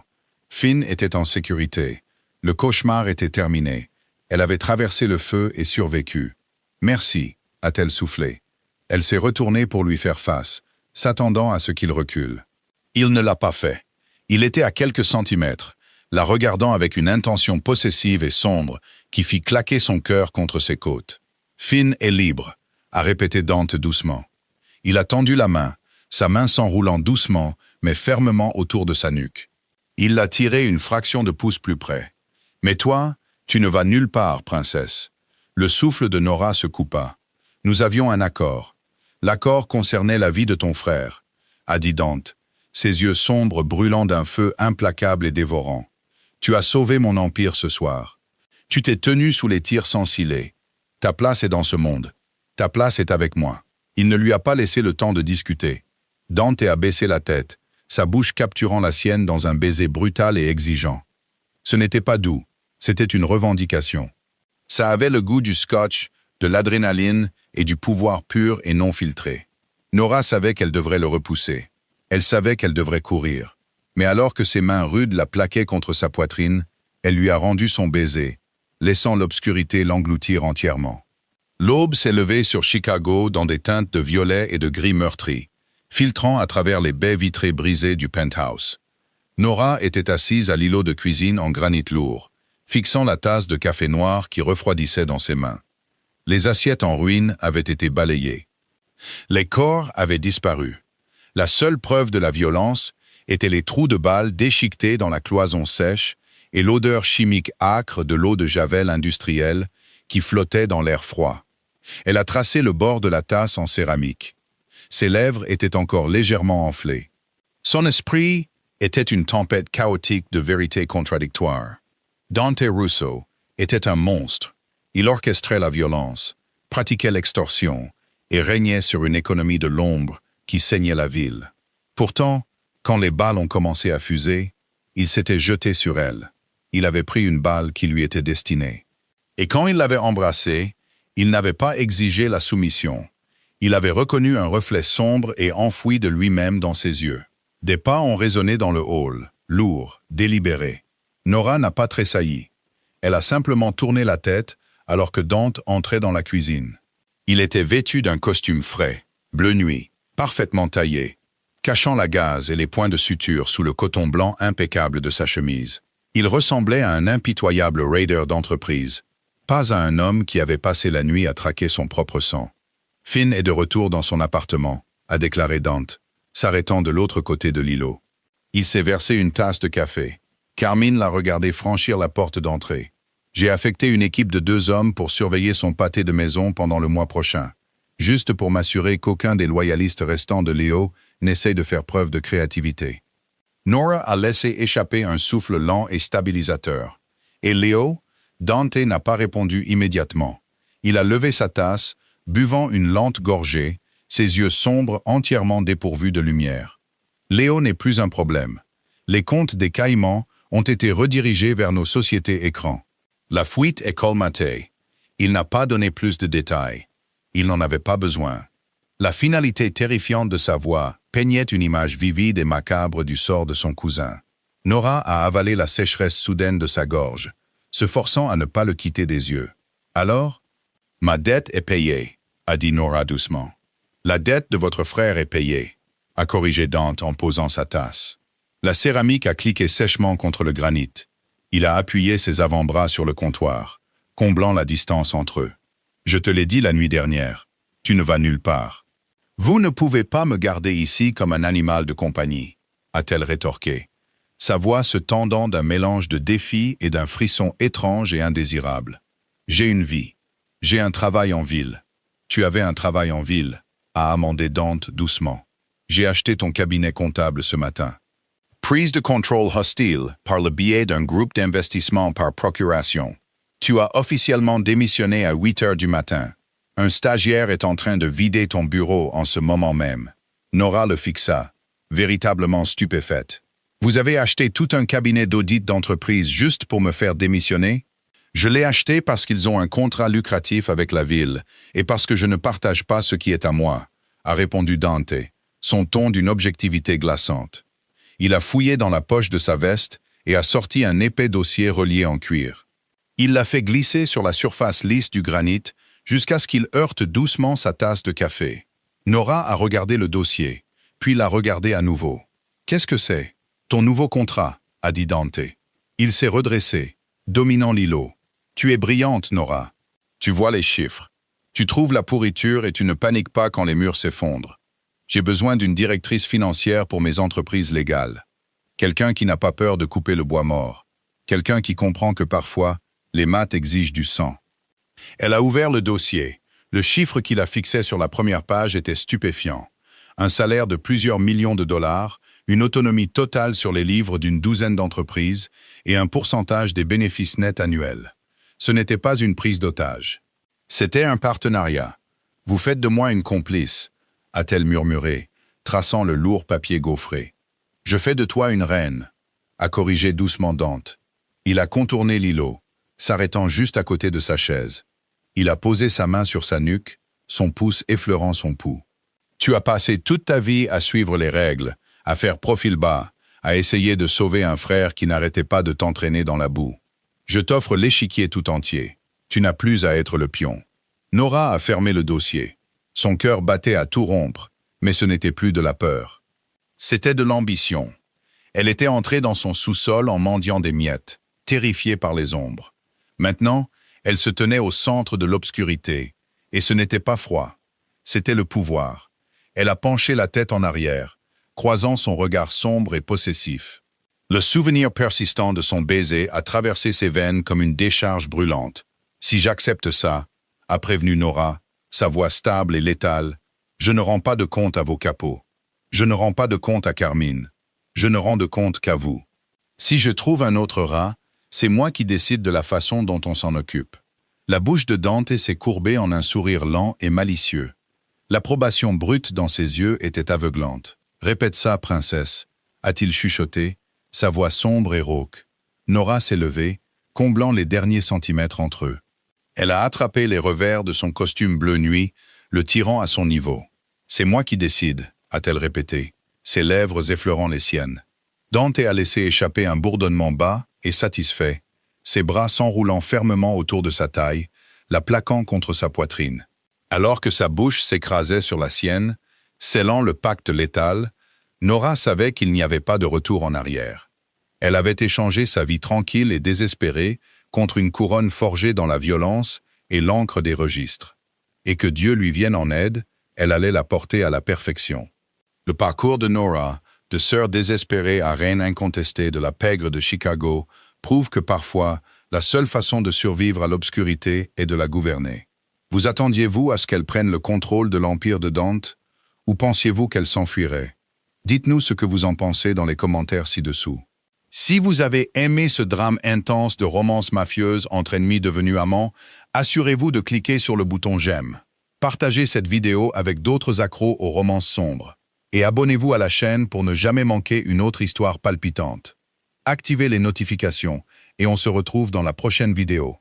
Finn était en sécurité. Le cauchemar était terminé. Elle avait traversé le feu et survécu. « Merci », a-t-elle soufflé. Elle s'est retournée pour lui faire face, s'attendant à ce qu'il recule. Il ne l'a pas fait. Il était à quelques centimètres, la regardant avec une intention possessive et sombre qui fit claquer son cœur contre ses côtes. « Finn est libre », a répété Dante doucement. Il a tendu la main, sa main s'enroulant doucement mais fermement autour de sa nuque. Il l'a tiré une fraction de pouce plus près. « Mais toi, tu ne vas nulle part, princesse. » Le souffle de Nora se coupa. « Nous avions un accord. L'accord concernait la vie de ton frère, » a dit Dante, ses yeux sombres brûlant d'un feu implacable et dévorant. « Tu as sauvé mon empire ce soir. Tu t'es tenu sous les tirs sans ciller. Ta place est dans ce monde. Ta place est avec moi. » Il ne lui a pas laissé le temps de discuter. Dante a baissé la tête, sa bouche capturant la sienne dans un baiser brutal et exigeant. Ce n'était pas doux, c'était une revendication. Ça avait le goût du scotch, de l'adrénaline et du pouvoir pur et non filtré. Nora savait qu'elle devrait le repousser. Elle savait qu'elle devrait courir. Mais alors que ses mains rudes la plaquaient contre sa poitrine, elle lui a rendu son baiser, laissant l'obscurité l'engloutir entièrement. L'aube s'est levée sur Chicago dans des teintes de violet et de gris meurtri, filtrant à travers les baies vitrées brisées du penthouse. Nora était assise à l'îlot de cuisine en granit lourd, fixant la tasse de café noir qui refroidissait dans ses mains. Les assiettes en ruine avaient été balayées. Les corps avaient disparu. La seule preuve de la violence étaient les trous de balles déchiquetés dans la cloison sèche et l'odeur chimique âcre de l'eau de javel industrielle qui flottait dans l'air froid. Elle a tracé le bord de la tasse en céramique. Ses lèvres étaient encore légèrement enflées. Son esprit était une tempête chaotique de vérités contradictoires. Dante Russo était un monstre. Il orchestrait la violence, pratiquait l'extorsion et régnait sur une économie de l'ombre qui saignait la ville. Pourtant, quand les balles ont commencé à fuser, il s'était jeté sur elle. Il avait pris une balle qui lui était destinée. Et quand il l'avait embrassée, il n'avait pas exigé la soumission. Il avait reconnu un reflet sombre et enfoui de lui-même dans ses yeux. Des pas ont résonné dans le hall, lourds, délibérés. Nora n'a pas tressailli. Elle a simplement tourné la tête alors que Dante entrait dans la cuisine. Il était vêtu d'un costume frais, bleu nuit, parfaitement taillé, cachant la gaze et les points de suture sous le coton blanc impeccable de sa chemise. Il ressemblait à un impitoyable raider d'entreprise, pas à un homme qui avait passé la nuit à traquer son propre sang. Finn est de retour dans son appartement, a déclaré Dante, s'arrêtant de l'autre côté de l'îlot. Il s'est versé une tasse de café. Carmine l'a regardé franchir la porte d'entrée. J'ai affecté une équipe de 2 hommes pour surveiller son pâté de maison pendant le mois prochain, juste pour m'assurer qu'aucun des loyalistes restants de Léo n'essaie de faire preuve de créativité. Nora a laissé échapper un souffle lent et stabilisateur. Et Léo, Dante n'a pas répondu immédiatement. Il a levé sa tasse, buvant une lente gorgée, ses yeux sombres entièrement dépourvus de lumière. Léo n'est plus un problème. Les comptes des Caïmans ont été redirigés vers nos sociétés écrans. La fuite est colmatée. Il n'a pas donné plus de détails. Il n'en avait pas besoin. La finalité terrifiante de sa voix peignait une image vivide et macabre du sort de son cousin. Nora a avalé la sécheresse soudaine de sa gorge, se forçant à ne pas le quitter des yeux. Alors, « Ma dette est payée », a dit Nora doucement. « La dette de votre frère est payée », a corrigé Dante en posant sa tasse. La céramique a cliqué sèchement contre le granit. Il a appuyé ses avant-bras sur le comptoir, comblant la distance entre eux. « Je te l'ai dit la nuit dernière, tu ne vas nulle part. »« Vous ne pouvez pas me garder ici comme un animal de compagnie », a-t-elle rétorqué, sa voix se tendant d'un mélange de défi et d'un frisson étrange et indésirable. « J'ai une vie. J'ai un travail en ville. »« Tu avais un travail en ville », a amendé Dante doucement. « J'ai acheté ton cabinet comptable ce matin. » Prise de contrôle hostile par le biais d'un groupe d'investissement par procuration. Tu as officiellement démissionné à 8 heures du matin. Un stagiaire est en train de vider ton bureau en ce moment même. Nora le fixa, véritablement stupéfaite. Vous avez acheté tout un cabinet d'audit d'entreprise juste pour me faire démissionner? Je l'ai acheté parce qu'ils ont un contrat lucratif avec la ville et parce que je ne partage pas ce qui est à moi, a répondu Dante, son ton d'une objectivité glaçante. Il a fouillé dans la poche de sa veste et a sorti un épais dossier relié en cuir. Il l'a fait glisser sur la surface lisse du granit jusqu'à ce qu'il heurte doucement sa tasse de café. Nora a regardé le dossier, puis l'a regardé à nouveau. « Qu'est-ce que c'est? Ton nouveau contrat, » a dit Dante. Il s'est redressé, dominant l'îlot. « Tu es brillante, Nora. Tu vois les chiffres. Tu trouves la pourriture et tu ne paniques pas quand les murs s'effondrent. J'ai besoin d'une directrice financière pour mes entreprises légales. Quelqu'un qui n'a pas peur de couper le bois mort. Quelqu'un qui comprend que parfois, les maths exigent du sang. » Elle a ouvert le dossier. Le chiffre qu'il a fixé sur la première page était stupéfiant. Un salaire de plusieurs millions de dollars, une autonomie totale sur les livres d'une douzaine d'entreprises et un pourcentage des bénéfices nets annuels. Ce n'était pas une prise d'otage. C'était un partenariat. « Vous faites de moi une complice », a-t-elle murmuré, traçant le lourd papier gaufré. « Je fais de toi une reine », a corrigé doucement Dante. Il a contourné l'îlot, s'arrêtant juste à côté de sa chaise. Il a posé sa main sur sa nuque, son pouce effleurant son pouls. « Tu as passé toute ta vie à suivre les règles, à faire profil bas, à essayer de sauver un frère qui n'arrêtait pas de t'entraîner dans la boue. Je t'offre l'échiquier tout entier. Tu n'as plus à être le pion. » Nora a fermé le dossier. Son cœur battait à tout rompre, mais ce n'était plus de la peur. C'était de l'ambition. Elle était entrée dans son sous-sol en mendiant des miettes, terrifiée par les ombres. Maintenant, elle se tenait au centre de l'obscurité, et ce n'était pas froid. C'était le pouvoir. Elle a penché la tête en arrière, croisant son regard sombre et possessif. Le souvenir persistant de son baiser a traversé ses veines comme une décharge brûlante. « Si j'accepte ça, » a prévenu Nora, sa voix stable et létale, « je ne rends pas de compte à vos capots. Je ne rends pas de compte à Carmine. Je ne rends de compte qu'à vous. Si je trouve un autre rat, c'est moi qui décide de la façon dont on s'en occupe. » La bouche de Dante s'est courbée en un sourire lent et malicieux. L'approbation brute dans ses yeux était aveuglante. « Répète ça, princesse », a-t-il chuchoté, sa voix sombre et rauque. Nora s'est levée, comblant les derniers centimètres entre eux. Elle a attrapé les revers de son costume bleu nuit, le tirant à son niveau. « C'est moi qui décide », a-t-elle répété, ses lèvres effleurant les siennes. Dante a laissé échapper un bourdonnement bas et satisfait, ses bras s'enroulant fermement autour de sa taille, la plaquant contre sa poitrine. Alors que sa bouche s'écrasait sur la sienne, scellant le pacte létal, Nora savait qu'il n'y avait pas de retour en arrière. Elle avait échangé sa vie tranquille et désespérée contre une couronne forgée dans la violence et l'encre des registres. Et que Dieu lui vienne en aide, elle allait la porter à la perfection. Le parcours de Nora, de sœur désespérée à reine incontestée de la pègre de Chicago, prouve que parfois, la seule façon de survivre à l'obscurité est de la gouverner. Vous attendiez-vous à ce qu'elle prenne le contrôle de l'empire de Dante, ou pensiez-vous qu'elle s'enfuirait? Dites-nous ce que vous en pensez dans les commentaires ci-dessous. Si vous avez aimé ce drame intense de romance mafieuse entre ennemis devenus amants, assurez-vous de cliquer sur le bouton j'aime. Partagez cette vidéo avec d'autres accros aux romances sombres. Et abonnez-vous à la chaîne pour ne jamais manquer une autre histoire palpitante. Activez les notifications et on se retrouve dans la prochaine vidéo.